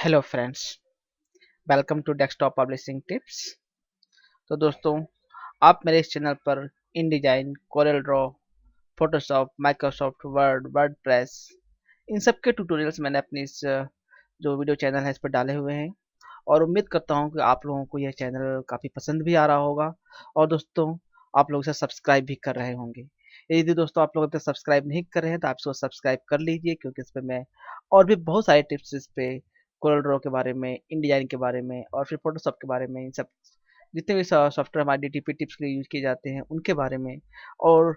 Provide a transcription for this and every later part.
Hello friends, welcome to desktop publishing tips. तो दोस्तों, आप मेरे इस चैनल पर InDesign, Corel Draw, Photoshop, Microsoft Word, WordPress इन सब के ट्यूटोरियल्स मैंने अपनी इस जो वीडियो चैनल है इस पर डाले हुए हैं और उम्मीद करता हूं कि आप लोगों को यह चैनल काफ़ी पसंद भी आ रहा होगा और दोस्तों आप लोग इसे सब्सक्राइब भी कर रहे होंगे। यदि दोस्तों आप लोग अभी तक सब्सक्राइब नहीं कर रहे हैं तो आप इसको सब्सक्राइब कर लीजिए, क्योंकि इस पे मैं और भी बहुत सारे टिप्स इस पे कोरल ड्रॉ के बारे में, InDesign के बारे में और फिर फोटोशॉप के बारे में, इन सब जितने भी सॉफ्टवेयर हमारे DTP टिप्स के लिए यूज किए जाते हैं उनके बारे में। और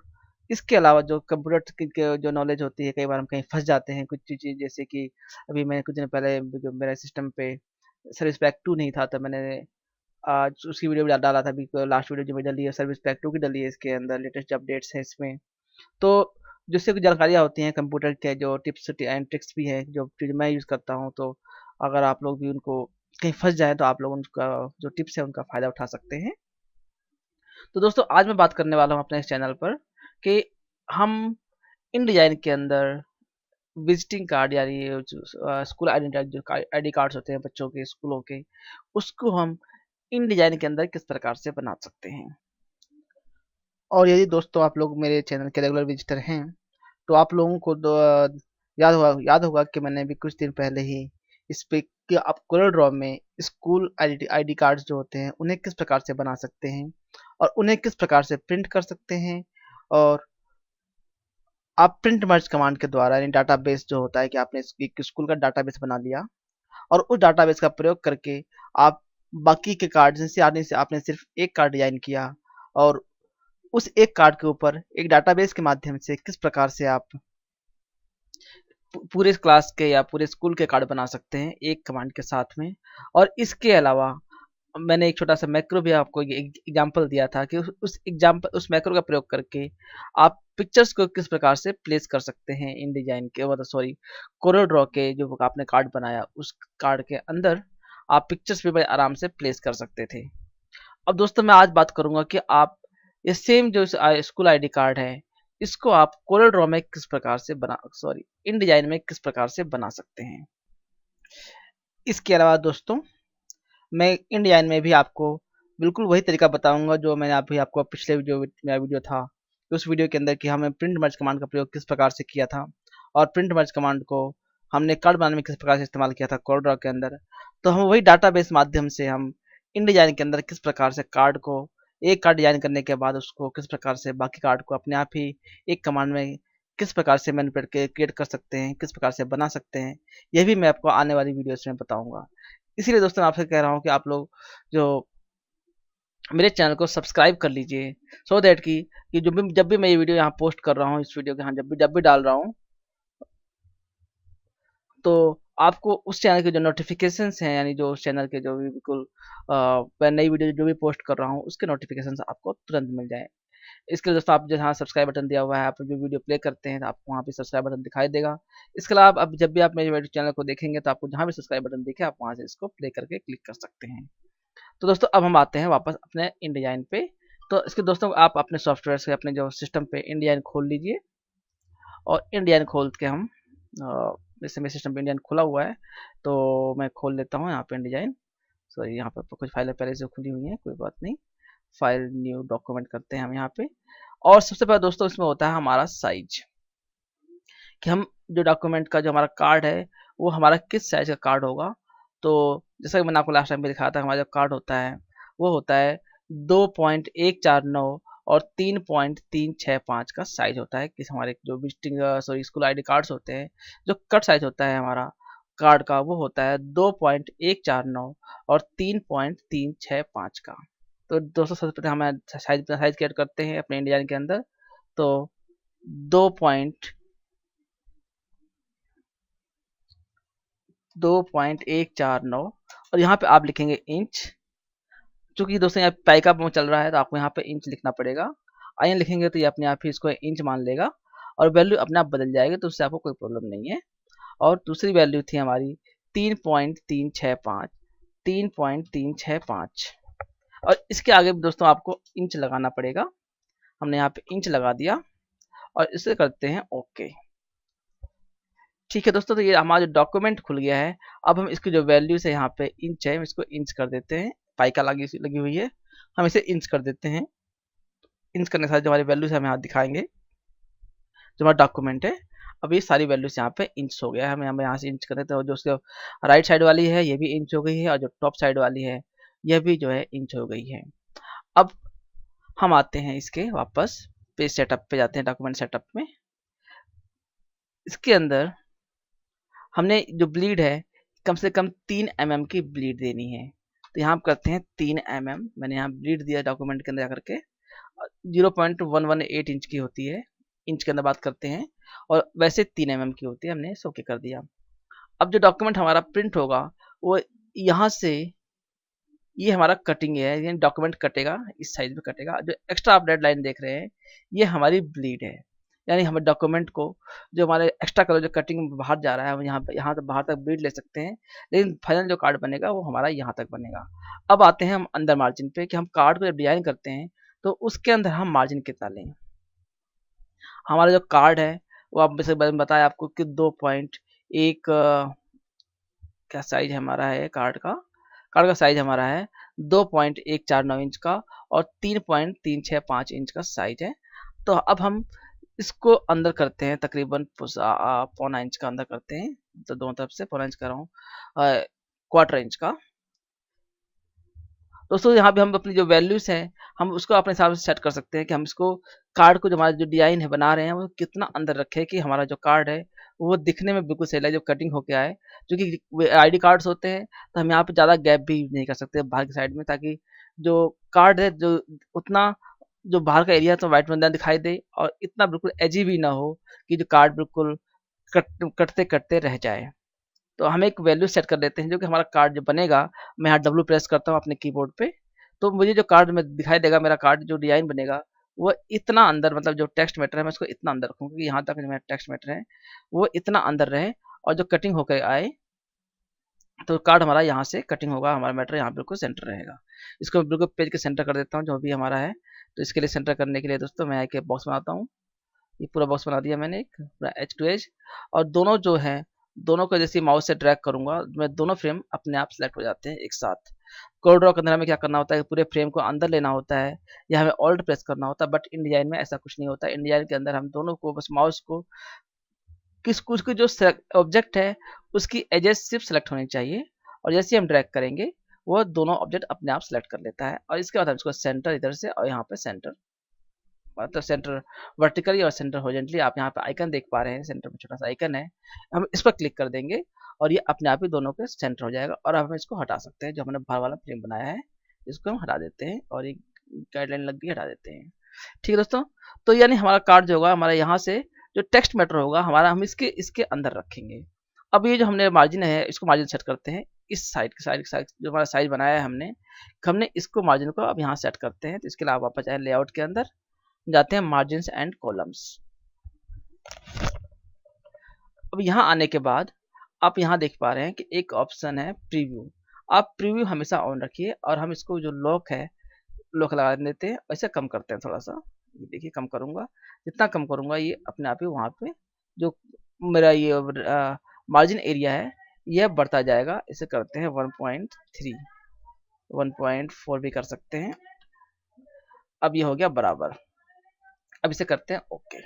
इसके अलावा जो कंप्यूटर की जो नॉलेज होती है, कई बार हम कहीं फंस जाते हैं कुछ चीज़, जैसे कि अभी मैं कुछ दिन पहले जो मेरे सिस्टम पे सर्विस पैक 2 नहीं था, तो मैंने आज उसकी वीडियो भी डाला था। अभी लास्ट वीडियो जो मैंने डाली है सर्विस पैक 2 की डाली है, इसके अंदर लेटेस्ट अपडेट्स हैं इसमें। तो जिससे कुछ जानकारियाँ होती हैं कंप्यूटर के, जो टिप्स एंड ट्रिक्स भी हैं जो चीज़ मैं यूज़ करता हूँ, तो अगर आप लोग भी उनको कहीं फंस जाए तो आप लोग उनका जो टिप्स है उनका फ़ायदा उठा सकते हैं। तो दोस्तों आज मैं बात करने वाला हूँ अपने इस चैनल पर कि हम InDesign के अंदर विजिटिंग कार्ड, यानी स्कूल आइडेंटिटी, जो ID कार्ड्स होते हैं बच्चों के स्कूलों के, उसको हम InDesign के अंदर किस प्रकार से बना सकते हैं। और यदि दोस्तों आप लोग मेरे चैनल के रेगुलर विजिटर हैं तो आप लोगों को याद होगा कि मैंने अभी कुछ दिन पहले ही इस पे कि आप कोरल ड्रॉ में स्कूल आईडी कार्ड्स जो होते हैं उन्हें किस प्रकार से बना सकते हैं और उन्हें किस प्रकार से प्रिंट कर सकते हैं। और आप प्रिंट मर्ज कमांड के द्वारा, यानी डाटाबेस जो होता है कि आपने एक स्कूल का डाटाबेस बना लिया और उस डाटाबेस का प्रयोग करके आप बाकी के कार्ड जैसे आपने सिर्फ एक कार्ड डिजाइन किया और उस एक कार्ड के ऊपर एक डाटाबेस के माध्यम से किस प्रकार से आप पूरे क्लास के या पूरे स्कूल के कार्ड बना सकते हैं एक कमांड के साथ में। और इसके अलावा मैंने एक छोटा सा मैक्रो भी आपको एक एग्जांपल दिया था कि उस मैक्रो का प्रयोग करके आप पिक्चर्स को किस प्रकार से प्लेस कर सकते हैं InDesign के, मतलब सॉरी, कोरल ड्रॉ के जो आपने कार्ड बनाया उस कार्ड के अंदर आप पिक्चर्स भी बड़े आराम से प्लेस कर सकते थे। अब दोस्तों मैं आज बात करूंगा कि आप ये सेम जो स्कूल आईडी कार्ड है इसको आप कोरल ड्रॉ में किस प्रकार से बना सॉरी InDesign में किस प्रकार से बना सकते हैं। इसके अलावा दोस्तों मैं InDesign में भी आपको बिल्कुल वही तरीका बताऊंगा जो मैंने अभी आपको पिछले जो मेरा वीडियो था उस वीडियो के अंदर कि हमें प्रिंट मर्ज कमांड का प्रयोग किस प्रकार से किया था और प्रिंट मर्ज कमांड को हमने कार्ड बनाने में किस प्रकार से इस्तेमाल किया था कोरल ड्रॉ के अंदर। तो हम वही डाटाबेस माध्यम से हम InDesign के अंदर किस प्रकार से कार्ड को एक कार्ड डिजाइन करने के बाद उसको किस प्रकार से बाकी कार्ड को अपने आप ही एक कमांड में किस प्रकार से मैनिपुलेट के क्रिएट कर सकते हैं, किस प्रकार से बना सकते हैं, यह भी मैं आपको आने वाली वीडियोस में बताऊंगा। इसीलिए दोस्तों मैं आपसे कह रहा हूँ कि आप लोग जो मेरे चैनल को सब्सक्राइब कर लीजिए, सो दैट कि जब भी मैं ये वीडियो यहाँ पोस्ट कर रहा हूँ, इस वीडियो के यहाँ जब भी डाल रहा हूँ, तो आपको उस चैनल के जो नोटिफिकेशंस हैं, यानी जो उस चैनल के जो भी बिल्कुल मैं नई वीडियो जो भी पोस्ट कर रहा हूँ उसके नोटिफिकेशंस आपको तुरंत मिल जाए। इसके लिए दोस्तों आप जहाँ सब्सक्राइब बटन दिया हुआ है, आप जो वीडियो प्ले करते हैं तो आपको वहाँ पे सब्सक्राइब बटन दिखाई देगा। इसके अलावा अब जब भी आप मेरे चैनल को देखेंगे तो आपको जहाँ भी सब्सक्राइब बटन दिखे आप वहाँ से इसको प्ले करके क्लिक कर सकते हैं। तो दोस्तों अब हम आते हैं वापस अपने InDesign पे। तो इसके दोस्तों आप अपने सॉफ्टवेयर से अपने जो सिस्टम पे InDesign खोल लीजिए और InDesign खोल के हम जैसे मेरे सिस्टम पे InDesign खुला हुआ है तो मैं खोल लेता हूँ यहाँ पे InDesign। सॉरी, यहाँ पे कुछ फाइलें पहले से खुली हुई हैं, कोई बात नहीं। फाइल न्यू डॉक्यूमेंट करते हैं हम यहाँ पे। और सबसे पहले दोस्तों इसमें होता है हमारा साइज, कि हम जो डॉक्यूमेंट का जो हमारा कार्ड है वो हमारा किस साइज का कार्ड होगा। तो जैसा कि मैंने आपको लास्ट टाइम भी दिखाया था, हमारा जो कार्ड होता है वो होता है 2.149 और 3.365 का साइज होता है। कि हमारे जो visiting sorry school ID cards होते हैं, जो कट साइज होता है हमारा कार्ड का वो होता है 2.149 और 3.365 का। तो दोस्तों सबसे पहले हमें साइज क्रिएट करते हैं अपने InDesign के अंदर। तो 2.149 और यहाँ पे आप लिखेंगे इंच। चूंकि दोस्तों यहाँ पाई का चल रहा है तो आपको यहाँ पे इंच लिखना पड़ेगा। आयन लिखेंगे तो ये अपने आप ही इसको इंच मान लेगा और वैल्यू अपने आप बदल जाएगी, तो उससे आपको कोई प्रॉब्लम नहीं है। और दूसरी वैल्यू थी हमारी 3.365, 3.365 और इसके आगे भी दोस्तों आपको इंच लगाना पड़ेगा। हमने यहाँ पे इंच लगा दिया और इसे करते हैं ओके। ठीक है दोस्तों, तो ये हमारा जो डॉक्यूमेंट खुल गया है। अब हम इसकी जो वैल्यूज है यहाँ पे इंच है, हम इसको इंच कर देते हैं। पाई का लगी हुई है, हम इसे इंच कर देते हैं। इंच करने के साथ जो हमारी वैल्यूज हम यहाँ दिखाएंगे, जो हमारा डॉक्यूमेंट है। अब ये सारी वैल्यूज यहाँ पे इंच हो गया है। हम यहाँ से इंच कर देते हैं। जो उसके राइट साइड वाली है ये भी इंच हो गई है, और जो टॉप साइड वाली है यह भी जो है इंच हो गई है। अब हम आते हैं इसके वापस पेज सेटअप पे जाते हैं, डॉक्यूमेंट सेटअप में। इसके अंदर हमने जो ब्लीड है कम से कम 3 mm की ब्लीड देनी है। तो यहाँ हम करते हैं 3 mm। मैंने यहाँ ब्लीड दिया डॉक्यूमेंट के अंदर जाकर के। 0.118 इंच की होती है, इंच के अंदर बात करते हैं, और वैसे 3 mm की होती है। हमने इसे ओके कर दिया। अब जो डॉक्यूमेंट हमारा प्रिंट होगा वो यहाँ से, ये हमारा कटिंग है, ये डॉक्यूमेंट कटेगा, इस साइज में कटेगा। जो एक्स्ट्रा आप रेड लाइन देख रहे हैं ये हमारी ब्लीड है, यानी हमें डॉक्यूमेंट को जो हमारे एक्स्ट्रा कलर जो कटिंग बाहर जा रहा है, हम यहाँ तक बाहर तक ब्लीड ले सकते हैं, लेकिन फाइनल जो कार्ड बनेगा वो हमारा यहाँ तक बनेगा। अब आते हैं हम अंदर मार्जिन पे, कि हम कार्ड को जब डिजाइन करते हैं तो उसके अंदर हम मार्जिन कितना लें। हमारा जो कार्ड है वो आप बताया आपको कि 2.1 क्या साइज हमारा है कार्ड का। कार्ड का साइज हमारा है 2.149 इंच का, और 3.365 इंच का साइज है। तो अब हम इसको अंदर करते हैं, तकरीबन पौना इंच का अंदर करते हैं। तो दोनों तरफ से पौना इंच कर रहा हूँ, क्वार्टर इंच का। दोस्तों यहाँ पे हम अपनी जो वैल्यूज हैं हम उसको अपने हिसाब से सेट कर सकते हैं, कि हम इसको कार्ड को जो हमारा जो डिजाइन है बना रहे हैं वो कितना अंदर रखे, कि हमारा जो कार्ड है वो दिखने में बिल्कुल सही लगे, जो कटिंग होके आए। क्योंकि आईडी कार्ड्स होते हैं तो हम यहाँ पे ज़्यादा गैप भी नहीं कर सकते बाहर की साइड में, ताकि जो कार्ड है जो उतना जो बाहर का एरिया तो वाइट में दिखाई दे, और इतना बिल्कुल एजी भी ना हो कि जो कार्ड बिल्कुल कटते कटते रह जाए। तो हम एक वैल्यू सेट कर देते हैं, जो कि हमारा कार्ड जो बनेगा, मैं यहाँ डब्ल्यू प्रेस करता हूँ अपने कीबोर्ड पे, तो मुझे जो कार्ड में दिखाई देगा, मेरा कार्ड जो डिजाइन बनेगा वो इतना अंदर, मतलब जो टेक्स्ट मैटर है मैं इसको इतना अंदर रखूँ, क्योंकि यहाँ तक जो मेरा टेक्स्ट मैटर है वो इतना अंदर रहे, और जो कटिंग होकर आए तो कार्ड हमारा यहाँ से कटिंग होगा, हमारा मैटर यहाँ बिल्कुल सेंटर रहेगा। इसको मैं बिल्कुल पेज के सेंटर कर देता हूँ जो भी हमारा है। तो इसके लिए सेंटर करने के लिए दोस्तों मैं एक बॉक्स बनाता हूँ। ये पूरा बॉक्स बना दिया मैंने, एक पूरा एज टू एज, और दोनों जो है दोनों को जैसे माउस से ड्रैग करूंगा मैं दोनों फ्रेम अपने आप सेलेक्ट हो जाते हैं एक साथ। कोड ड्रॉ के अंदर हमें क्या करना होता है, पूरे फ्रेम को अंदर लेना होता है, या हमें ऑल्ट प्रेस करना होता है। बट इन डिजाइन में ऐसा कुछ नहीं होता। इन डिजाइन के अंदर हम दोनों को बस माउस को किस कुछ की जो ऑब्जेक्ट है उसकी एजेस सिर्फ सेलेक्ट होनी चाहिए, और जैसे हम ड्रैग करेंगे वो दोनों ऑब्जेक्ट अपने आप सेलेक्ट कर लेता है। और इसके बाद हम इसको सेंटर इधर से, और यहाँ पे सेंटर, मतलब सेंटर वर्टिकली और सेंटर हॉरिजॉन्टली, आप यहाँ पे आइकन देख पा रहे हैं, सेंटर में छोटा सा आइकन है, हम इस पर क्लिक कर देंगे और ये अपने आप ही दोनों के सेंटर हो जाएगा। और अब हम इसको हटा सकते हैं, जो हमने बाहर वाला फ्रेम बनाया है इसको हम हटा देते हैं, और एक गाइडलाइन लग गई, हटा देते हैं। ठीक है दोस्तों, तो यानी हमारा कार्ड जो होगा हमारा यहाँ से जो टेक्स्ट मैटर होगा हमारा, हम इसके इसके अंदर रखेंगे। अब ये जो हमने मार्जिन है इसको मार्जिन सेट करते हैं, इस साइड जो हमारा साइज बनाया है हमने इसको मार्जिन को अब यहाँ सेट करते हैं। तो इसके लिए आप वापस आए लेआउट के अंदर, जाते हैं मार्जिन्स एंड कॉलम्स। अब यहाँ आने के बाद आप यहाँ देख पा रहे हैं कि एक ऑप्शन है प्रीव्यू। आप प्रीव्यू हमेशा ऑन रखिए, और हम इसको जो लॉक है लॉक लगा देते हैं, ऐसे कम करते हैं थोड़ा सा। ये देखिए कम करूंगा, जितना कम करूंगा ये अपने आप ही वहाँ पे जो मेरा ये मार्जिन एरिया है यह बढ़ता जाएगा। इसे करते हैं 1.3, 1.4 भी कर सकते हैं। अब ये हो गया बराबर। अब इसे करते हैं ओके।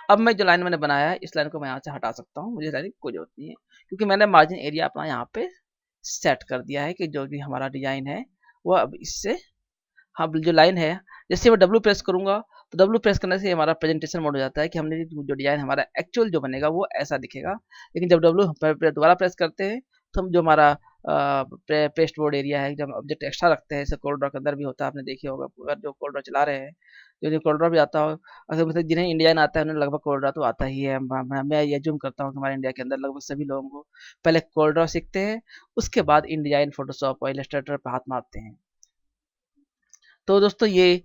अब मैं जो लाइन मैंने बनाया है इस लाइन को मैं यहाँ से हटा सकता हूँ, मुझे लाइन की कोई जरूरत नहीं है, क्योंकि मैंने मार्जिन एरिया अपना यहाँ पे सेट कर दिया है कि जो भी हमारा डिजाइन है वो अब इससे, हाँ जो लाइन है, जैसे मैं डब्ल्यू प्रेस करूंगा तो डब्ल्यू प्रेस करने से हमारा प्रेजेंटेशन मोड हो जाता है, कि हमने जो डिजाइन हमारा एक्चुअल जो बनेगा वो ऐसा दिखेगा। लेकिन जब डब्ल्यू दोबारा प्रेस करते हैं तो हम जो हमारा पेस्ट बोर्ड एरिया है, जब ऑब्जेक्ट एक्स्ट्रा रखते हैं, जैसे कोड ड्रॉ के अंदर भी होता है, आपने देखी होगा। अगर जो कोड ड्रॉ चला रहे हैं, जो कोड ड्रॉ भी आता हो, अगर मतलब जिन्हें इंडियन आता है उन्हें लगभग कोड ड्रॉ तो आता ही है। मैं ये जूम करता हूँ कि हमारे इंडिया के अंदर लगभग सभी लोगों को पहले कोड ड्रॉ सीखते हैं, उसके बाद इन डिजाइन फोटोशॉप और इलस्ट्रेटर पर हाथ मारते हैं। तो दोस्तों ये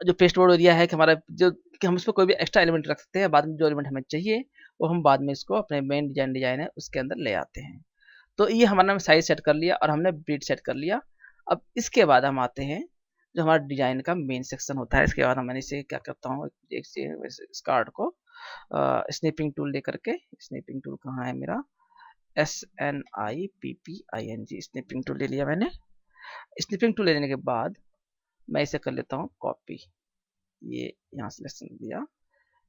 जो पेस्ट बोर्ड एरिया है कि हमारा जो, कि हम इसमें कोई भी एक्स्ट्रा एलिमेंट रख सकते हैं, बाद में जो एलिमेंट हमें चाहिए वो हम बाद में इसको अपने मेन डिजाइन है उसके अंदर ले आते हैं। तो ये हमारा साइज सेट कर लिया और हमने ब्रीड सेट कर लिया। अब इसके बाद हम आते हैं जो हमारा डिजाइन का मेन सेक्शन होता है। इसके बाद मैंने इसे क्या करता हूँ, एक इस कार्ड को स्नैपिंग टूल लेकर के, स्नैपिंग टूल कहाँ है मेरा, SNIPPING, स्नैपिंग टूल ले लिया मैंने। स्नैपिंग टूल लेने के बाद मैं इसे कर लेता हूँ कॉपी, ये यहाँ सिलेक्शन दिया,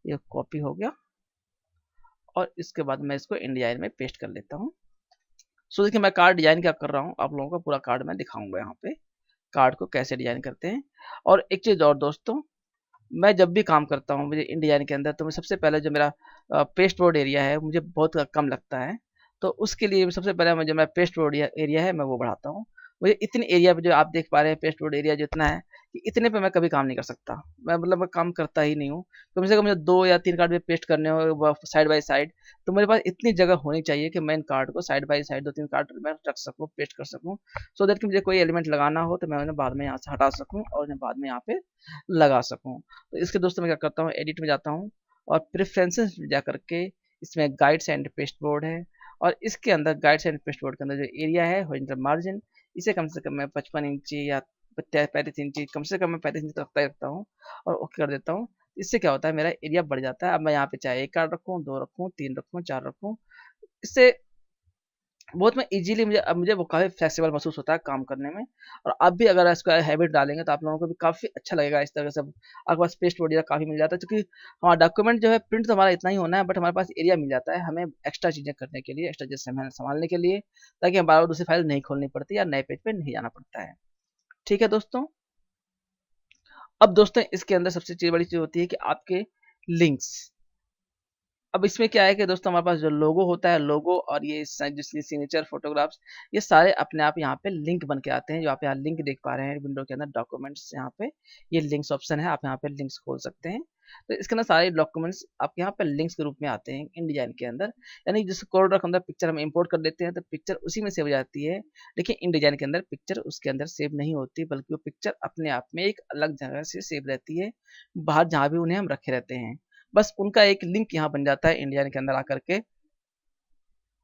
ये कॉपी हो गया और इसके बाद मैं इसको इंडिजाइन में पेस्ट कर लेता हूँ। सो देखिए मैं कार्ड डिजाइन क्या कर रहा हूँ, आप लोगों को पूरा कार्ड मैं दिखाऊंगा यहाँ पे कार्ड को कैसे डिजाइन करते हैं। और एक चीज़ और दोस्तों, मैं जब भी काम करता हूँ मुझे इन डिजाइन के अंदर, तो मैं सबसे पहले जो मेरा पेस्ट बोर्ड एरिया है मुझे बहुत कम लगता है, तो उसके लिए सबसे पहले मुझे मेरा पेस्ट बोर्ड एरिया है मैं वो बढ़ाता हूँ। मुझे इतने एरिया पे जो आप देख पा रहे हैं पेस्ट बोर्ड एरिया जो इतना है कि इतने पे मैं कभी काम नहीं कर सकता, मैं मतलब मैं काम करता ही नहीं हूँ। कम से कम मुझे 2 या 3 कार्ड पे पेस्ट करने हो साइड बाय साइड, तो मेरे पास इतनी जगह होनी चाहिए कि मैं इन कार्ड को साइड बाय साइड 2-3 कार्ड में रख सकूँ, पेस्ट कर सकूँ, सो दैट कि मुझे कोई एलिमेंट लगाना हो तो मैं उन्हें बाद में यहाँ से हटा सकूँ और उन्हें बाद में यहाँ पे लगा सकूँ। तो इसके दोस्तों मैं क्या करता हूँ, एडिट में जाता हूँ और प्रेफरेंसेस में जा करके इसमें गाइड्स एंड पेस्ट बोर्ड है, और इसके अंदर गाइड्स एंड पेस्ट बोर्ड के अंदर जो एरिया है हॉरिजॉन्टल मार्जिन, इसे कम से कम मैं 55 इंची या 35 इंची, कम से कम मैं 35 इंची तक रखता हूँ और ओके कर देता हूँ। इससे क्या होता है मेरा एरिया बढ़ जाता है। अब मैं यहाँ पे चाहे 1 कार्ड रखूँ, 2 रखूँ, 3 रखूँ, 4 रखूँ, इससे बहुत मैं इजीली मुझे अब मुझे वो काफ़ी फ्लेक्सिबल महसूस होता है काम करने में। और आप भी अगर इसका हैबिट डालेंगे तो आप लोगों को भी काफ़ी अच्छा लगेगा। इस तरह से आपके पास पेस्ट वगैरह काफ़ी मिल जाता है, क्योंकि हमारा डॉक्यूमेंट जो है प्रिंट तो हमारा इतना ही होना है, बट हमारे पास एरिया मिल जाता है हमें एक्स्ट्रा चीज़ें करने के लिए, एक्स्ट्रा चीज़ें संभालने के लिए, ताकि हम बार बार दूसरी फाइल नहीं खोलनी पड़ती या नए पेज पे नहीं जाना पड़ता है। ठीक है दोस्तों। अब दोस्तों इसके अंदर सबसे चीज़ बड़ी चीज़ होती है कि आपके लिंक्स। अब इसमें क्या है कि दोस्तों हमारे पास जो लोगो होता है, लोगो और ये जिसकी सिग्नेचर फोटोग्राफ्स, ये सारे अपने आप यहाँ पे लिंक बन के आते हैं। जो आप यहाँ लिंक देख पा रहे हैं विंडो के अंदर डॉक्यूमेंट्स, यहाँ पे ये लिंक्स ऑप्शन है, आप यहाँ पे लिंक्स खोल सकते हैं। तो इसके अंदर सारे डॉक्यूमेंट्स आपके यहाँ पे लिंक्स के रूप में आते हैं इन डिजाइन के अंदर। यानी जैसे कोड के अंदर पिक्चर हम इंपोर्ट कर लेते हैं तो पिक्चर उसी में सेव हो जाती है, लेकिन इन डिजाइन के अंदर पिक्चर उसके अंदर सेव नहीं होती, बल्कि वो पिक्चर अपने आप में एक अलग जगह से सेव रहती है, बाहर जहाँ भी उन्हें हम रखे रहते हैं। बस उनका एक लिंक यहाँ बन जाता है इंडियन के अंदर आकर के,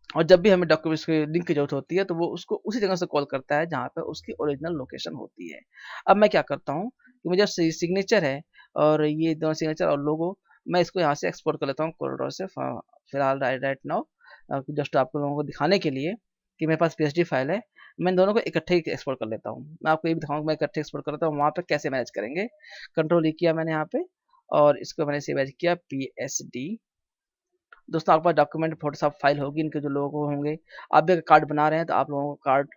और जब भी हमें डॉक्यूमेंट्स के लिंक की जरूरत होती है तो वो उसको उसी जगह से कॉल करता है जहाँ पे उसकी ओरिजिनल लोकेशन होती है। अब मैं क्या करता हूँ कि मुझे सिग्नेचर है और ये दोनों सिग्नेचर और लोगो, मैं इसको यहाँ से एक्सपोर्ट कर लेता हूँ कोलोरेडो से। फिलहाल राइट नाउ जस्ट आप लोगों को दिखाने के लिए कि मेरे पास पीएचडी फाइल है, मैं दोनों को इकट्ठे ही एक्सपोर्ट कर लेता हूँ। मैं आपको ये भी दिखाऊंगा मैं इकट्ठे एक्सपोर्ट कर लेता हूँ, वहाँ पे कैसे मैनेज करेंगे। कंट्रोल ई किया मैंने यहाँ पे और इसको मैंने सेव एज किया PSD। दोस्तों आपके पास डॉक्यूमेंट फोटोशॉप फाइल होगी, इनके जो लोगो होंगे, आप भी अगर कार्ड बना रहे हैं तो आप लोगों को कार्ड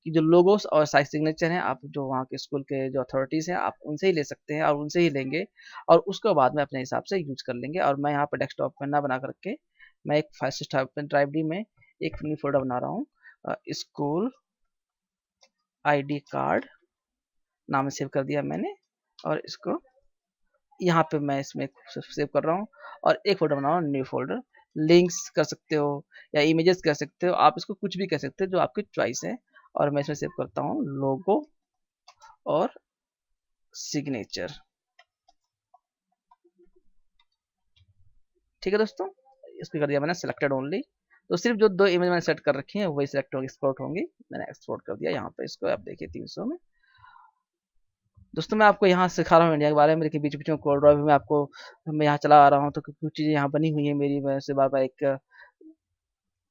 की जो लोगोस और साइज सिग्नेचर हैं, आप जो वहाँ के स्कूल के जो अथॉरिटीज़ हैं आप उनसे ही ले सकते हैं और उनसे ही लेंगे, और उसको बाद में अपने हिसाब से यूज कर लेंगे। और मैं यहाँ पर डेस्कटॉप पर ना बना करके मैं एक फाइल ड्राइव डी में एक न्यू फोल्डर बना रहा हूँ, स्कूल ID कार्ड नाम सेव कर दिया मैंने, और इसको यहाँ पे मैं इसमें सेव कर रहा हूँ और एक फोल्डर बना रहा हूँ, न्यू फोल्डर। लिंक्स कर सकते हो या इमेजेस कर सकते हो, आप इसको कुछ भी कह सकते हो जो आपकी चॉइस है। और मैं इसमें सेव करता हूँ लोगो और सिग्नेचर। ठीक है दोस्तों, इसको कर दिया मैंने सिलेक्टेड ओनली, तो सिर्फ जो 2 इमेज मैंने सेट कर रखी हैं वही सिलेक्ट होगी, एक्सपोर्ट होंगी। मैंने एक्सपोर्ट कर दिया यहाँ पे इसको, आप देखिए 300 में। दोस्तों मैं आपको यहाँ सिखा रहा हूँ इंडिया के बारे में, लेकिन बीच बीच में कोड ड्राइव में आपको मैं यहाँ चला आ रहा हूँ तो कुछ चीज़ें यहाँ बनी हुई है मेरी, मैं से बार बार एक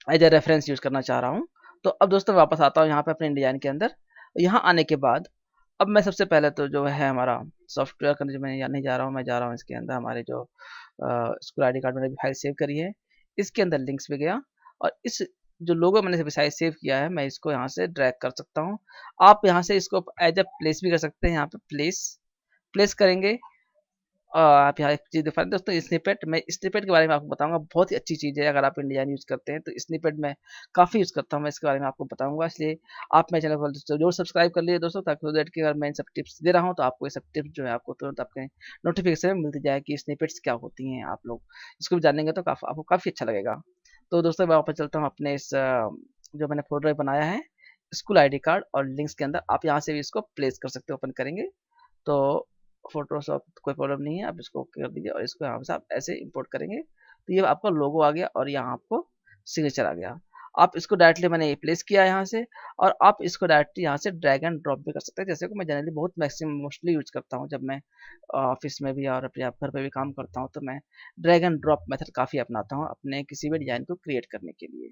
एज ए रेफरेंस यूज़ करना चाह रहा हूँ। तो अब दोस्तों वापस आता हूँ यहाँ पे अपने डिजाइन के अंदर। यहाँ आने के बाद अब मैं सबसे पहले तो जो है हमारा सॉफ्टवेयर का जो मैं यहाँ नहीं जा रहा हूँ, मैं जा रहा हूँ इसके अंदर हमारे जो स्कूल ID कार्ड मैंने फाइल सेव करी है, इसके अंदर लिंक्स पे गया और इस जो लोगो मैंने साइज सेव किया है मैं इसको यहाँ से ड्रैग कर सकता हूँ। आप यहाँ से इसको एज ए प्लेस भी कर सकते हैं, यहाँ पे प्लेस करेंगे। आप यहाँ एक चीज़ देख पा रहे हैं दोस्तों, स्निपेट। मैं स्निपेट के बारे में आपको बताऊंगा, बहुत ही अच्छी चीज़ है अगर आप इंडियन यूज़ करते हैं तो स्निपेट में काफ़ी यूज़ करता हूँ, मैं इसके बारे में आपको बताऊंगा। इसलिए आप मेरे चैनल को जरूर सब्सक्राइब कर लीजिए दोस्तों, ताकि दैट कि अगर मैं इन सब टिप्स दे रहा हूँ तो आपको ये सब टिप्स जो है आपको तुरंत आपके नोटिफिकेशन में मिलती जाए कि स्निपेट्स क्या होती हैं। आप लोग इसको भी जानेंगे तो आपको काफ़ी अच्छा लगेगा। तो दोस्तों मैं वापस चलता हूँ अपने इस जो मैंने फोल्डर बनाया है स्कूल ID कार्ड और लिंक्स के अंदर, आप यहाँ से भी इसको प्लेस कर सकते हो। ओपन करेंगे तो फोटोशॉप कोई प्रॉब्लम नहीं है, आप इसको कर दीजिए और इसको यहाँ से आप ऐसे इंपोर्ट करेंगे तो ये आपका लोगो आ गया और यहाँ आपको सिग्नेचर आ गया। आप इसको डायरेक्टली मैंने प्लेस किया यहाँ से, और आप इसको डायरेक्टली यहाँ से ड्रैग एंड ड्रॉप भी कर सकते हैं। जैसे कि मैं जनरली बहुत मैक्सिमम मोस्टली यूज करता हूँ जब मैं ऑफिस में भी और अपने आप घर पे भी काम करता हूँ, तो मैं ड्रैग एंड ड्रॉप मेथड काफ़ी अपनाता हूँ अपने किसी भी डिज़ाइन को क्रिएट करने के लिए।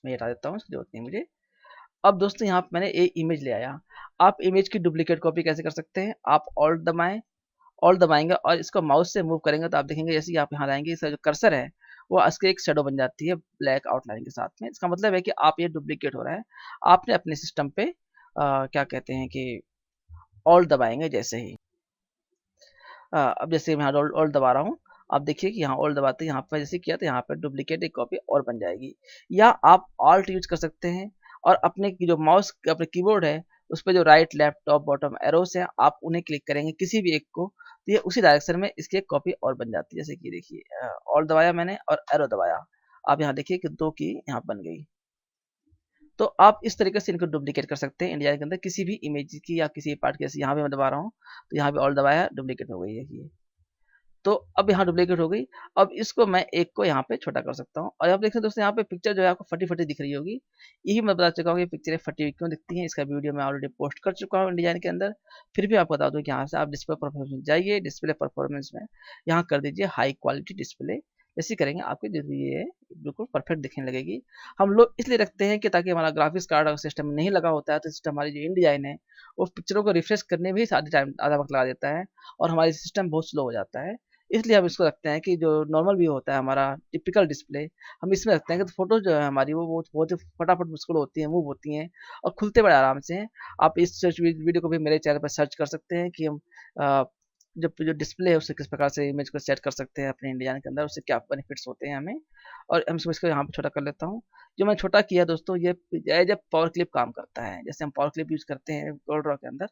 मैं हटा देता हूँ, इसकी जरूरत नहीं मुझे। अब दोस्तों यहाँ पे मैंने एक इमेज ले आया। आप इमेज की डुप्लीकेट कॉपी कैसे कर सकते हैं? आप ऑल्ट दबाएंगे और इसको माउस से मूव करेंगे तो आप देखेंगे जैसे ही आप यहाँ लाएंगे, इसका जो कर्सर है वो इसके एक शेडो बन जाती है ब्लैक आउटलाइन के साथ में। इसका मतलब है कि आप ये डुप्लीकेट हो रहा है। आपने अपने सिस्टम पे क्या कहते हैं कि ऑल्ट दबाएंगे जैसे ही, अब जैसे मैं यहाँ ऑल्ट दबा रहा हूँ, आप देखिए कि यहाँ ऑल्ट दबाते यहाँ पर जैसे किया तो यहाँ पर डुप्लीकेट एक कॉपी और बन जाएगी। या आप ऑल्ट यूज कर सकते हैं और अपने की जो माउस अपने कीबोर्ड है उस पर जो right left top bottom arrows है आप उन्हें क्लिक करेंगे किसी भी एक को, तो ये उसी डायरेक्शन में इसकी एक कॉपी और बन जाती है। जैसे कि देखिए ऑल्ट दबाया मैंने और एरो दबाया, आप यहाँ देखिए कि दो की यहाँ बन गई। तो आप इस तरीके से इनको डुप्लीकेट कर सकते हैं इंडिया के अंदर किसी भी इमेज की या किसी पार्ट की। जैसे यहाँ भी मैं दबा रहा हूँ तो यहाँ भी ऑल्ट दबाया, डुप्लीकेट हो गई है ये। तो अब यहाँ डुप्लीकेट हो गई। अब इसको मैं एक को यहाँ पे छोटा कर सकता हूँ, और आप देख सकते हैं दोस्तों यहाँ पे पिक्चर जो है आपको फटी फटी दिख रही होगी। यही मैं बता चुका हूँ कि पिक्चरें फटी हुई क्यों दिखती हैं। इसका वीडियो मैं ऑलरेडी पोस्ट कर चुका हूँ डिजाइन के अंदर। फिर भी आपको बता दूँ कि यहाँ से आप डिस्प्ले परफॉर्मेंस में जाइए, डिस्प्ले परफॉर्मेंस में यहाँ कर दीजिए हाई क्वालिटी डिस्प्ले। जैसे करेंगे आपकी जो ये बिल्कुल परफेक्ट दिखने लगेगी। हम लोग इसलिए रखते हैं कि ताकि हमारा ग्राफिक्स कार्ड अगर सिस्टम में नहीं लगा होता है तो सिस्टम हमारी जो इन डिजाइन है वो पिक्चरों को रिफ्रेश करने में ही आधा वक्त लगा देता है और हमारी सिस्टम बहुत स्लो हो जाता है। इसलिए हम इसको रखते हैं कि जो नॉर्मल व्यू होता है हमारा टिपिकल डिस्प्ले, हम इसमें रखते हैं कि तो फोटो जो है हमारी वो बहुत ही फटाफट मुश्किल होती है, मूव होती हैं और खुलते बड़े आराम से हैं। आप इस सर्च वीडियो को भी मेरे चैनल पर सर्च कर सकते हैं कि हम अ, जब जो डिस्प्ले है उससे किस प्रकार से इमेज को सेट कर सकते हैं अपने इंडिया के अंदर, उससे क्या बेनिफिट्स होते हैं हमें। और हम इसको यहाँ पे छोटा कर लेता हूँ। जो मैं छोटा किया दोस्तों, ये एज ए पावर क्लिप काम करता है। जैसे हम पावर क्लिप यूज करते हैं कोल्ड्रॉ के अंदर,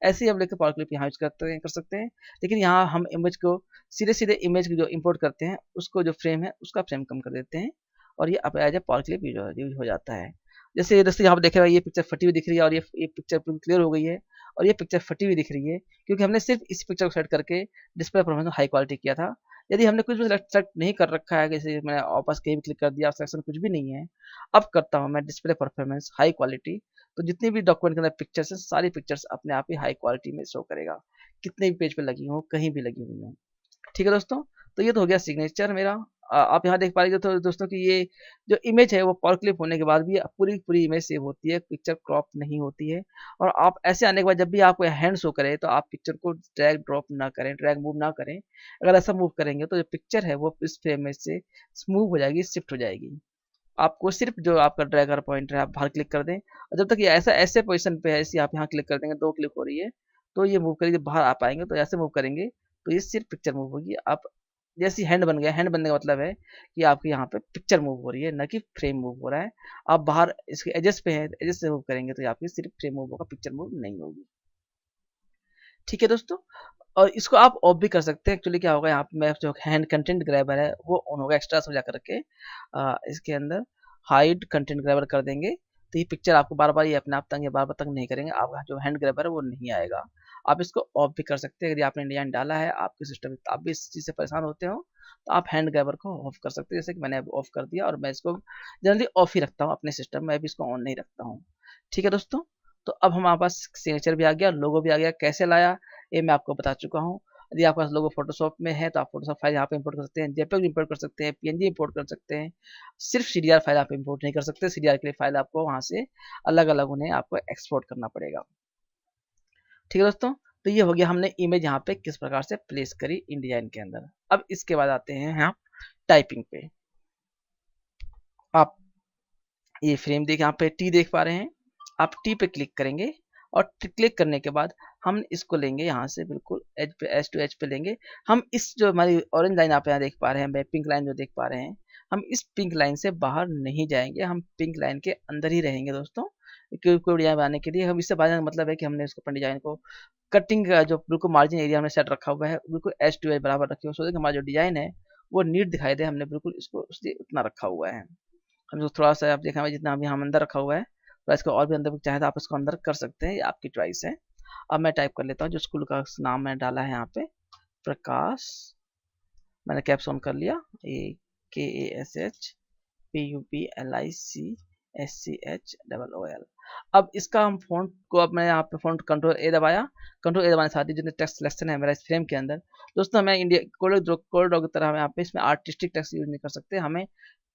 ऐसे ही हम लेकर पावर क्लिप यहाँ यूज करते हैं कर सकते हैं। लेकिन यहाँ हम इमेज को सीधे सीधे इमेज जो इंपोर्ट करते हैं उसको जो फ्रेम है उसका फ्रेम कम कर देते हैं और ये अब as a power clip use हो जाता है। जैसे दोस्तों यहाँ पर देखेगा ये पिक्चर फटी हुई दिख रही है और ये पिक्चर क्लियर हो गई है, और ये पिक्चर फटी हुई दिख रही है क्योंकि हमने सिर्फ इस पिक्चर को सेट करके डिस्प्ले परफॉर्मेंस हाई क्वालिटी किया था। यदि हमने कुछ भी सेलेक्ट नहीं कर रखा है, जैसे मैंने वापस कहीं भी क्लिक कर दिया, सेक्शन कुछ भी नहीं है, अब करता हूँ मैं डिस्प्ले परफॉर्मेंस हाई क्वालिटी, तो जितनी भी डॉक्यूमेंट के अंदर पिक्चर्स हैं सारी पिक्चर्स अपने आप ही हाई क्वालिटी में शो करेगा, कितने भी पेज पे लगी हो, कहीं भी लगी हुई हो। ठीक है दोस्तों, तो ये तो हो गया सिग्नेचर मेरा। आप यहाँ देख पा रहे हो दोस्तों कि ये जो इमेज है वो पावर क्लिप होने के बाद भी पूरी पूरी इमेज सेव होती है, पिक्चर क्रॉप नहीं होती है। और आप ऐसे आने के बाद जब भी आपको हैंड शो करे तो आप पिक्चर को ड्रैग ड्रॉप ना करें, ड्रैग मूव ना करें। अगर ऐसा मूव करेंगे तो जो पिक्चर है वो इस फ्रेम में से मूव हो जाएगी, शिफ्ट हो जाएगी। आपको सिर्फ जो आपका ड्रैगर पॉइंटर है आप बाहर क्लिक कर दें, और जब तक ये ऐसा ऐसे पोजीशन पे है, इसी आप यहाँ क्लिक कर देंगे, दो क्लिक हो रही है तो ये मूव करेगी, बाहर आ पाएंगे तो ऐसे मूव करेंगे तो ये सिर्फ पिक्चर मूव होगी। आप जैसी हैंड बन गया, हैंड बनने का मतलब है कि आपके यहाँ पे पिक्चर मूव हो रही है, न कि फ्रेम मूव हो रहा है। आप बाहर इसके एजेस पे हैं, एजेस से मूव करेंगे तो आपकी सिर्फ फ्रेम मूव होगा, पिक्चर मूव नहीं होगी। ठीक है दोस्तों, और इसको आप ऑफ भी कर सकते हैं। एक्चुअली क्या होगा, यहाँ पे मैं जो हैंड कंटेंट ग्रैबर है वो ऑन होगा, एक्स्ट्रा से जा करके इसके अंदर हाइड कंटेंट ग्रैबर कर देंगे तो ये पिक्चर आपको बार बार ये अपने आप तंग या बार बार तंग नहीं करेंगे, आपका जो हैंड ग्रैबर है वो नहीं आएगा। आप इसको ऑफ भी कर सकते हैं। यदि आपने डिजाइन डाला है आपके सिस्टम में, आप भी इस चीज़ से परेशान होते हो तो आप हैंड ग्रैबर को ऑफ कर सकते हैं। जैसे कि मैंने ऑफ कर दिया और मैं इसको जनरली ऑफ ही रखता हूँ अपने सिस्टम में, अभी इसको ऑन नहीं रखता हूँ। ठीक है दोस्तों, तो अब हमारे पास सिग्नेचर भी आ गया, लोगो भी आ गया। कैसे लाया ये मैं आपको बता चुका हूँ। यदि आपके पास लोगो फोटोशॉप में है तो आप फोटोशॉप फाइल यहाँ पे इंपोर्ट कर सकते हैं, जेपीईजी इंपोर्ट कर सकते हैं, पीएनजी इंपोर्ट कर सकते हैं। सिर्फ सीडीआर फाइल आप इंपोर्ट नहीं कर सकते, सीडीआर के लिए फाइल आपको वहाँ से अलग अलग उन्हें आपको एक्सपोर्ट करना पड़ेगा। ठीक है दोस्तों, तो ये हो गया हमने इमेज यहाँ पे किस प्रकार से प्लेस करी InDesign के अंदर। अब इसके बाद आते हैं यहाँ टाइपिंग पे। आप ये फ्रेम देख यहाँ पे टी देख पा रहे हैं, आप टी पे क्लिक करेंगे और क्लिक करने के बाद हम इसको लेंगे यहाँ से बिल्कुल एज पे, एज टू एज पे लेंगे। हम इस जो हमारी ऑरेंज लाइन आप यहाँ देख पा रहे हैं, पिंक लाइन जो देख पा रहे हैं, हम इस पिंक लाइन से बाहर नहीं जाएंगे, हम पिंक लाइन के अंदर ही रहेंगे दोस्तों। कोई डिजाइन बनाने के लिए हम इससे बाहर जाने का मतलब है कि हमने इसको अपने डिजाइन को कटिंग का जो बिल्कुल मार्जिन एरिया हमने सेट रखा हुआ है बिल्कुल एज टू एज बराबर रखे हुए, सो कि हमारा जो डिजाइन है वो नीट दिखाई दे, हमने बिल्कुल इसको उससे उतना रखा हुआ है। हम इसको थोड़ा सा आप देखा जितना अभी हम अंदर रखा हुआ है, तो इसको और भी अंदर चाहे तो आप इसको अंदर कर सकते हैं, ये आपकी चॉइस है। अब मैं टाइप कर लेता हूँ जो स्कूल का नाम मैंने डाला है यहाँ पे, प्रकाश। मैंने कैप्स ऑन कर लिया, AKASH PUPLICSCHOOL। अब इसका हम फ़ॉन्ट को, अब मैं यहाँ पे फ़ॉन्ट कंट्रोल ए दबाया, कंट्रोल ए दबाने के साथ ही जितने टेक्स्ट सिलेक्शन है मेरा इस फ्रेम के अंदर, दोस्तों हमें इंडिया कोड की तरह हम यहाँ पे इसमें आर्टिस्टिक टेक्स्ट यूज नहीं कर सकते, हमें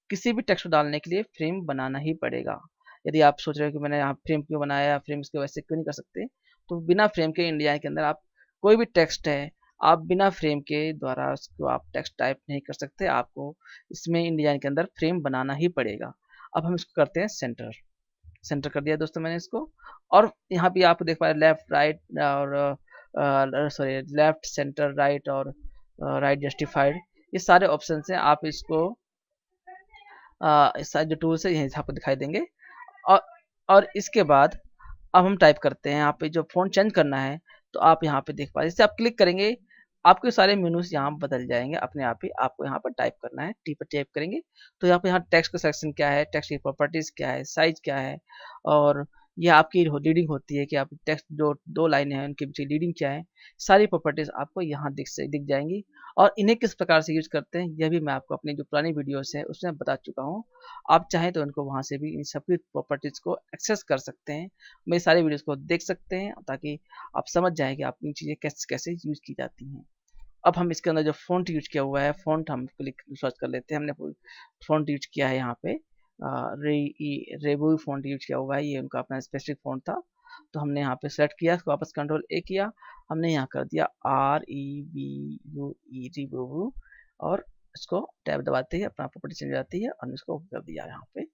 किसी भी टेक्स्ट को डालने के लिए फ्रेम बनाना ही पड़ेगा। यदि आप सोच रहे हो कि मैंने यहाँ फ्रेम क्यों बनाया, फ्रेम इसके वैसे क्यों नहीं कर सकते, तो बिना फ्रेम के इंडिया के अंदर आप कोई भी टेक्स्ट है, आप बिना फ्रेम के द्वारा उसको आप टेक्स्ट टाइप नहीं कर सकते, आपको इसमें इंडिया के अंदर फ्रेम बनाना ही पड़ेगा। अब हम इसको करते हैं सेंटर, सेंटर कर दिया दोस्तों मैंने इसको। और यहाँ पे आप देख पा रहे लेफ्ट राइट और सॉरी लेफ्ट सेंटर राइट और राइट जस्टिफाइड, ये सारे ऑप्शन हैं। आप इसको इस सारे जो टूल्स है यहीं आपको दिखाई देंगे। और और इसके बाद अब हम टाइप करते हैं, यहाँ पे जो फ़ॉन्ट चेंज करना है तो आप यहाँ पे देख पा रहे हैं, जैसे आप क्लिक करेंगे आपके सारे मेनूज यहाँ बदल जाएंगे अपने आप ही। आपको यहाँ पर टाइप करना है, टी पर टाइप करेंगे तो यहाँ पे यहाँ टेक्स्ट का सेक्शन क्या है, टेक्स्ट की प्रॉपर्टीज क्या है, साइज क्या है, और ये आपकी रीडिंग होती है कि आप टेक्स्ट जो 2 लाइनें हैं उनके पीछे रीडिंग क्या है, सारी प्रॉपर्टीज आपको यहाँ दिख जाएंगी। और इन्हें किस प्रकार से यूज करते हैं यह भी मैं आपको अपनी जो पुरानी वीडियोस है उसमें बता चुका हूँ। आप चाहें तो उनको वहाँ से भी इन सबकी प्रॉपर्टीज को एक्सेस कर सकते हैं, मेरी सारी वीडियोस को देख सकते हैं ताकि आप समझ जाएं कि आप इन चीज़ें कैसे कैसे यूज की जाती हैं। अब हम इसके अंदर जो फ़ॉन्ट यूज किया हुआ है, फ़ॉन्ट हम क्लिक सर्च कर लेते हैं। हमने फ़ॉन्ट यूज किया है यहाँ पे रेबू फ़ॉन्ट यूज किया हुआ है, ये उनका अपना स्पेसिफिक फ़ॉन्ट था। तो हमने यहाँ पे सेलेक्ट किया, इसको वापस कंट्रोल ए किया, हमने यहाँ कर दिया REBUE रेबू, और इसको टैब दबाते ही अपना प्रॉपर्टी चेंज हो जाती है और इसको कर दिया यहाँ पे।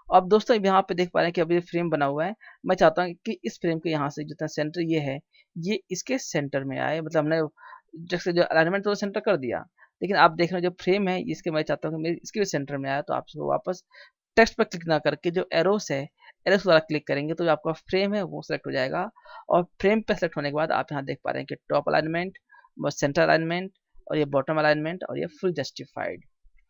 अब दोस्तों यहाँ पे देख पा रहे हैं कि अभी फ्रेम बना हुआ है, मैं चाहता हूँ कि इस फ्रेम के यहाँ से जितना सेंटर ये है ये इसके सेंटर में आए, मतलब हमने जैसे जो अलाइनमेंट तो सेंटर कर दिया, लेकिन आप देख रहे हो जो फ्रेम है इसके, मैं चाहता हूँ कि मेरे इसके भी सेंटर में आया। तो आप इसको वापस टेक्स्ट पर क्लिक ना करके जो एरोस है, एरोस द्वारा क्लिक करेंगे तो जो आपका फ्रेम है वो सेलेक्ट हो जाएगा। और फ्रेम पे सेलेक्ट होने के बाद आप यहाँ देख पा रहे हैं कि टॉप अलाइनमेंट, सेंटर अलाइनमेंट, और ये बॉटम अलाइनमेंट, और ये फुल जस्टिफाइड।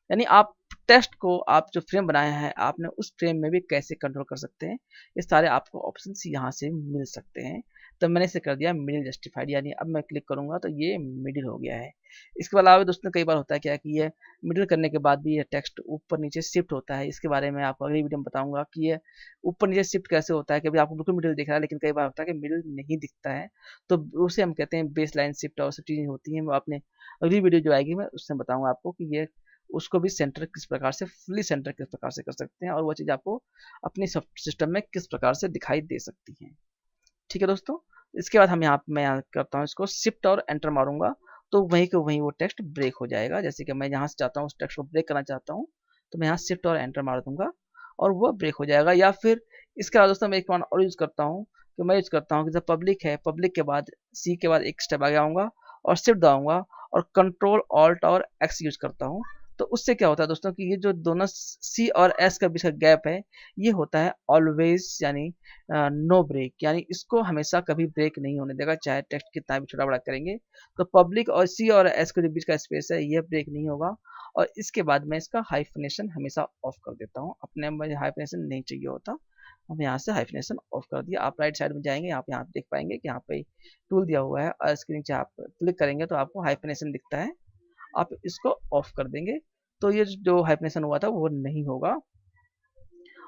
यानी आप टेक्स्ट को आप जो फ्रेम बनाया है आपने उस फ्रेम में भी कैसे कंट्रोल कर सकते हैं, ये सारे आपको ऑप्शंस यहाँ से मिल सकते हैं। तो मैंने इसे कर दिया मिडिल जस्टिफाइड, यानी अब मैं क्लिक करूंगा तो ये मिडिल हो गया है। इसके अलावा दोस्तों कई बार होता है क्या कि ये मिडिल करने के बाद भी ये टेक्स्ट ऊपर नीचे शिफ्ट होता है, इसके बारे में आपको अगली वीडियो में बताऊंगा कि ये ऊपर नीचे शिफ्ट कैसे होता है। कभी आपको बिल्कुल मिडिल दिख रहा है लेकिन कई बार होता है कि मिडिल नहीं दिखता है, तो उसे हम कहते हैं बेस लाइन शिफ्ट, और सब चीज़ें होती हैं। वो आपने अगली वीडियो जो आएगी मैं उससे बताऊंगा आपको कि ये उसको भी सेंटर किस प्रकार से, फुली सेंटर किस प्रकार से कर सकते हैं, और वो चीज़ आपको अपनी सिस्टम में किस प्रकार से दिखाई दे सकती है। ठीक है दोस्तों, इसके बाद हम मैं यहाँ करता हूँ इसको शिफ्ट और एंटर मारूंगा तो वहीं के वहीं वो टेक्स्ट ब्रेक हो जाएगा। जैसे कि मैं यहाँ से चाहता हूँ उस टेक्स्ट को ब्रेक करना चाहता हूँ तो मैं यहाँ शिफ्ट और एंटर मार दूंगा और वो ब्रेक हो जाएगा। या फिर इसके बाद दोस्तों मैं एक वन और यूज करता हूँ कि मैं यूज करता हूँ कि जब पब्लिक है, पब्लिक के बाद सी के बाद एक स्टेप आगे आऊँगा और शिफ्ट दबाऊंगा और कंट्रोल ऑल्ट और एक्स यूज करता हूँ। तो उससे क्या होता है दोस्तों कि ये जो दोनों सी और एस का बीच का गैप है ये होता है ऑलवेज, यानी नो ब्रेक, यानी इसको हमेशा कभी ब्रेक नहीं होने देगा चाहे टेक्स्ट कितना भी छोटा बड़ा करेंगे। तो पब्लिक और सी और एस के जो बीच का स्पेस है ये ब्रेक नहीं होगा। और इसके बाद मैं इसका हाइफनेशन हमेशा ऑफ कर देता हूँ, अपने मुझे हाइफनेशन नहीं चाहिए होता। हम यहाँ से हाइफनेशन ऑफ कर दिया। आप राइट साइड में जाएंगे, आप यहाँ देख पाएंगे कि यहाँ पे टूल दिया हुआ है और इसके नीचे आप क्लिक करेंगे तो आपको हाइफनेशन दिखता है, आप इसको ऑफ कर देंगे तो ये जो हाइफनेशन हुआ था वो नहीं होगा।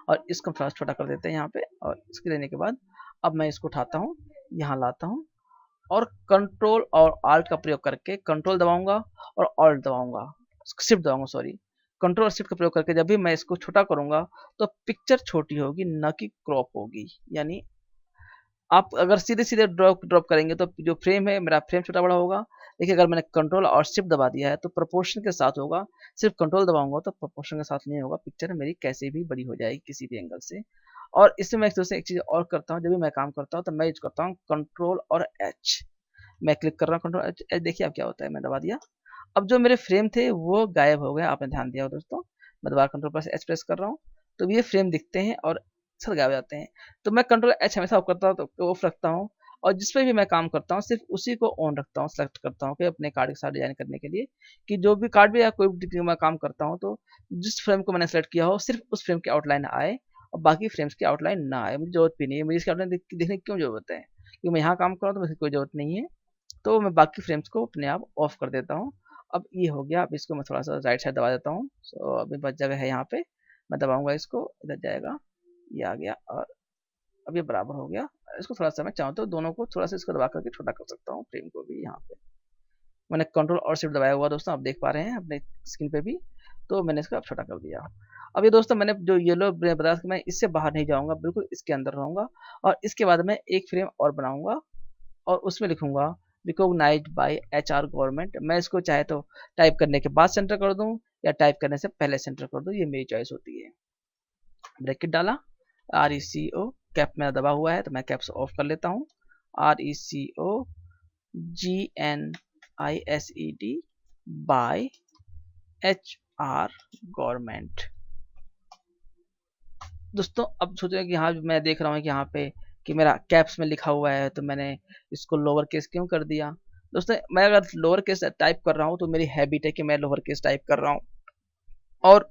और इसको थोड़ा छोटा कर देते हैं यहाँ पे, और इसके लेने के बाद अब मैं इसको उठाता हूँ, यहाँ लाता हूँ और कंट्रोल और आल्ट का प्रयोग करके कंट्रोल दबाऊंगा और ऑल्ट दबाऊंगा, शिफ्ट दबाऊंगा सॉरी, कंट्रोल और शिफ्ट का प्रयोग करके जब भी मैं इसको छोटा करूंगा तो पिक्चर छोटी होगी न कि क्रॉप होगी। यानी आप अगर सीधे सीधे ड्रॉप करेंगे तो जो फ्रेम है मेरा फ्रेम छोटा बड़ा होगा, लेकिन अगर मैंने कंट्रोल और शिफ्ट दबा दिया है तो प्रोपोर्शन के साथ होगा। सिर्फ कंट्रोल दबाऊंगा तो प्रोपोर्शन के साथ नहीं होगा, पिक्चर मेरी कैसे भी बड़ी हो जाएगी किसी भी एंगल से। और इसमें मैं एक चीज़ और करता हूँ, जब भी मैं काम करता हूँ तो मैं यूज करता हूँ कंट्रोल और एच। मैं क्लिक कर रहा हूँ कंट्रोल एच, देखिए अब क्या होता है, मैं दबा दिया, अब जो मेरे फ्रेम थे वो गायब हो गए, आपने ध्यान दिया हो दोस्तों। मैं दोबारा कंट्रोल प्लस एच प्रेस कर रहा हूँ तो ये फ्रेम दिखते हैं और सब गायब हो जाते हैं। तो मैं कंट्रोल एच हमेशा ऑफ करता हूँ तो ऑफ रखता हूँ, और जिस पे भी मैं काम करता हूँ सिर्फ उसी को ऑन रखता हूँ, सेलेक्ट करता हूँ कि अपने कार्ड के साथ डिजाइन करने के लिए कि जो भी कार्ड भी या कोई भी मैं काम करता हूँ तो जिस फ्रेम को मैंने सेलेक्ट किया हो सिर्फ उस फ्रेम की आउटलाइन आए और बाकी फ्रेम्स की आउटलाइन ना आए। मुझे जरूरत भी नहीं है, मुझे इसकी आउटलाइन देखने की क्यों जरूरत है, क्योंकि मैं यहाँ काम कर रहा हूँ तो मुझे कोई जरूरत नहीं है। तो मैं बाकी फ्रेम्स को अपने आप ऑफ कर देता हूँ। अब ये हो गया, अब इसको मैं थोड़ा सा राइट साइड दबा देता हूँ। सो अभी बच जगह है यहाँ पे, मैं दबाऊंगा इसको, इधर जाएगा, ये आ गया और अब ये बराबर हो गया। इसको थोड़ा सा मैं चाहूँ तो दोनों को थोड़ा सा इसको दबा करके छोटा कर सकता हूँ, फ्रेम को भी। यहाँ पे मैंने कंट्रोल और शिफ्ट दबाया हुआ दोस्तों, आप देख पा रहे हैं अपने स्क्रीन पे भी। तो मैंने इसको अब छोटा कर दिया। अब ये दोस्तों मैंने जो येलो बताया कि मैं इससे बाहर नहीं जाऊंगा, बिल्कुल इसके अंदर रहूंगा। और इसके बाद मैं एक फ्रेम और बनाऊंगा और उसमें लिखूंगा रिकॉग्नाइज्ड बाय HR गवर्नमेंट। मैं इसको चाहे तो टाइप करने के बाद सेंटर कर दूं या टाइप करने से पहले सेंटर कर दूं, ये मेरी चॉइस होती है। ब्रैकेट डाला, RECO, कैप मेरा दबा हुआ है तो मैं कैप्स ऑफ कर लेता हूँ। RECOGNISED by HR government. दोस्तों अब सोचो कि यहाँ मैं देख रहा हूँ कि यहाँ पे कि मेरा कैप्स में लिखा हुआ है, तो मैंने इसको लोअर केस क्यों कर दिया। दोस्तों मैं अगर लोअर केस टाइप कर रहा हूँ तो मेरी हैबिट है कि मैं लोअर केस टाइप कर रहा हूँ, और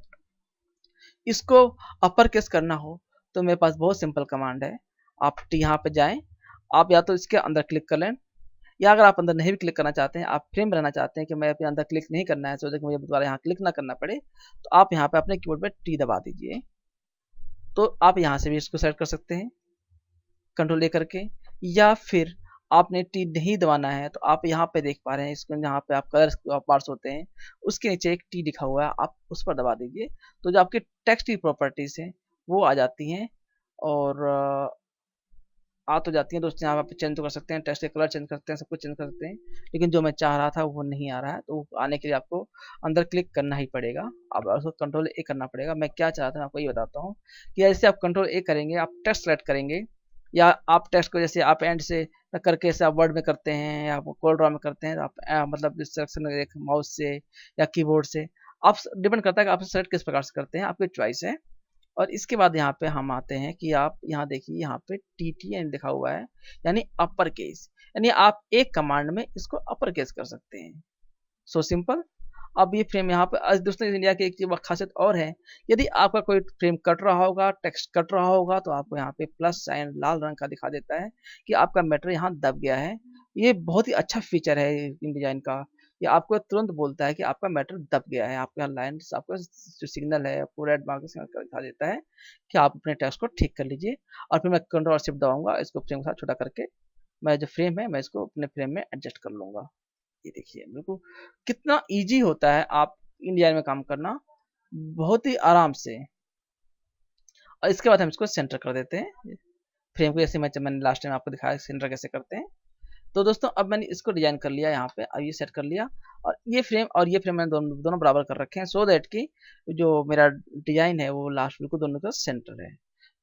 इसको अपर केस करना हो तो मेरे पास बहुत सिंपल कमांड है। आप यहाँ पे जाएं, आप या तो इसके अंदर क्लिक कर लें, या अगर आप अंदर नहीं भी क्लिक करना चाहते हैं, आप फ्रेम बनाना चाहते हैं कि मैं अपने अंदर क्लिक नहीं करना है, सोचे कि मुझे दोबारा यहाँ क्लिक ना करना पड़े, तो आप यहाँ पे अपने कीबोर्ड पे T दबा दीजिए। तो आप यहाँ से भी इसको सेलेक्ट कर सकते हैं कंट्रोल A करके, या फिर आपने T नहीं दबाना है तो आप यहाँ पे देख पा रहे हैं इसको, यहाँ पे आप कलर पार्ट्स होते हैं उसके नीचे एक T लिखा हुआ है, आप उस पर दबा दीजिए। तो जो आपकी टेक्स्ट की प्रॉपर्टीज हैं वो आ जाती हैं, और आ तो जाती हैं दोस्तों। यहाँ पे चेंज तो कर सकते हैं, टेक्स्ट के कलर चेंज कर सकते हैं, सब कुछ चेंज कर सकते हैं, लेकिन जो मैं चाह रहा था वो नहीं आ रहा है। तो आने के लिए आपको अंदर क्लिक करना ही पड़ेगा, अब उसको कंट्रोल A करना पड़ेगा। मैं क्या चाहता हूँ आपको ये बताता हूँ कि जैसे आप कंट्रोल A करेंगे, आप टेक्स्ट सेलेक्ट करेंगे, या आप टेक्स्ट को जैसे आप एंड से करके जैसे आप वर्ड में करते हैं या कोड ड्रॉ में करते हैं, तो आप मतलब इस सेलेक्शन एक माउस से या कीबोर्ड से, आप डिपेंड करता है कि आप सेलेक्ट किस प्रकार से करते हैं, आपकी चॉइस है। और इसके बाद यहाँ पे हम आते हैं कि आप यहाँ देखिए यहाँ पे TTN लिखा हुआ है, यानी अपर केस, यानी आप एक कमांड में इसको अपर केस कर सकते हैं। So simple. अब ये फ्रेम यहाँ पे दोस्तों इंडिया की एक खासियत और है, यदि आपका कोई फ्रेम कट रहा होगा, टेक्स्ट कट रहा होगा, तो आपको यहाँ पे प्लस साइन लाल रंग का दिखा देता है कि आपका मैटर यहाँ दब गया है। ये बहुत ही अच्छा फीचर है InDesign का। ये आपको तुरंत बोलता है कि आपका मैटर दब गया है, आपका लाइन, आपका जो सिग्नल है पूरा रेड मार्क से दिखा देता है कि आप अपने टेक्स्ट को ठीक कर लीजिए। और फिर मैं कंट्रोल शिफ्ट दबाऊंगा, इसको फ्रेम के साथ छोटा करके मैं जो फ्रेम है मैं इसको अपने फ्रेम में एडजस्ट कर लूंगा। ये देखिए बिल्कुल कितना इजी होता है आप इंडिया में काम करना, बहुत ही आराम से। और इसके बाद हम इसको सेंटर कर देते हैं फ्रेम को, जैसे मैंने लास्ट टाइम आपको दिखाया सेंटर कैसे करते हैं। तो दोस्तों अब मैंने इसको डिजाइन कर लिया यहाँ पे, अब ये सेट कर लिया, और ये फ्रेम और ये फ्रेम मैंने दोनों बराबर कर रखे हैं, सो दैट कि जो मेरा डिजाइन है वो लास्ट बिल्कुल दोनों का सेंटर है।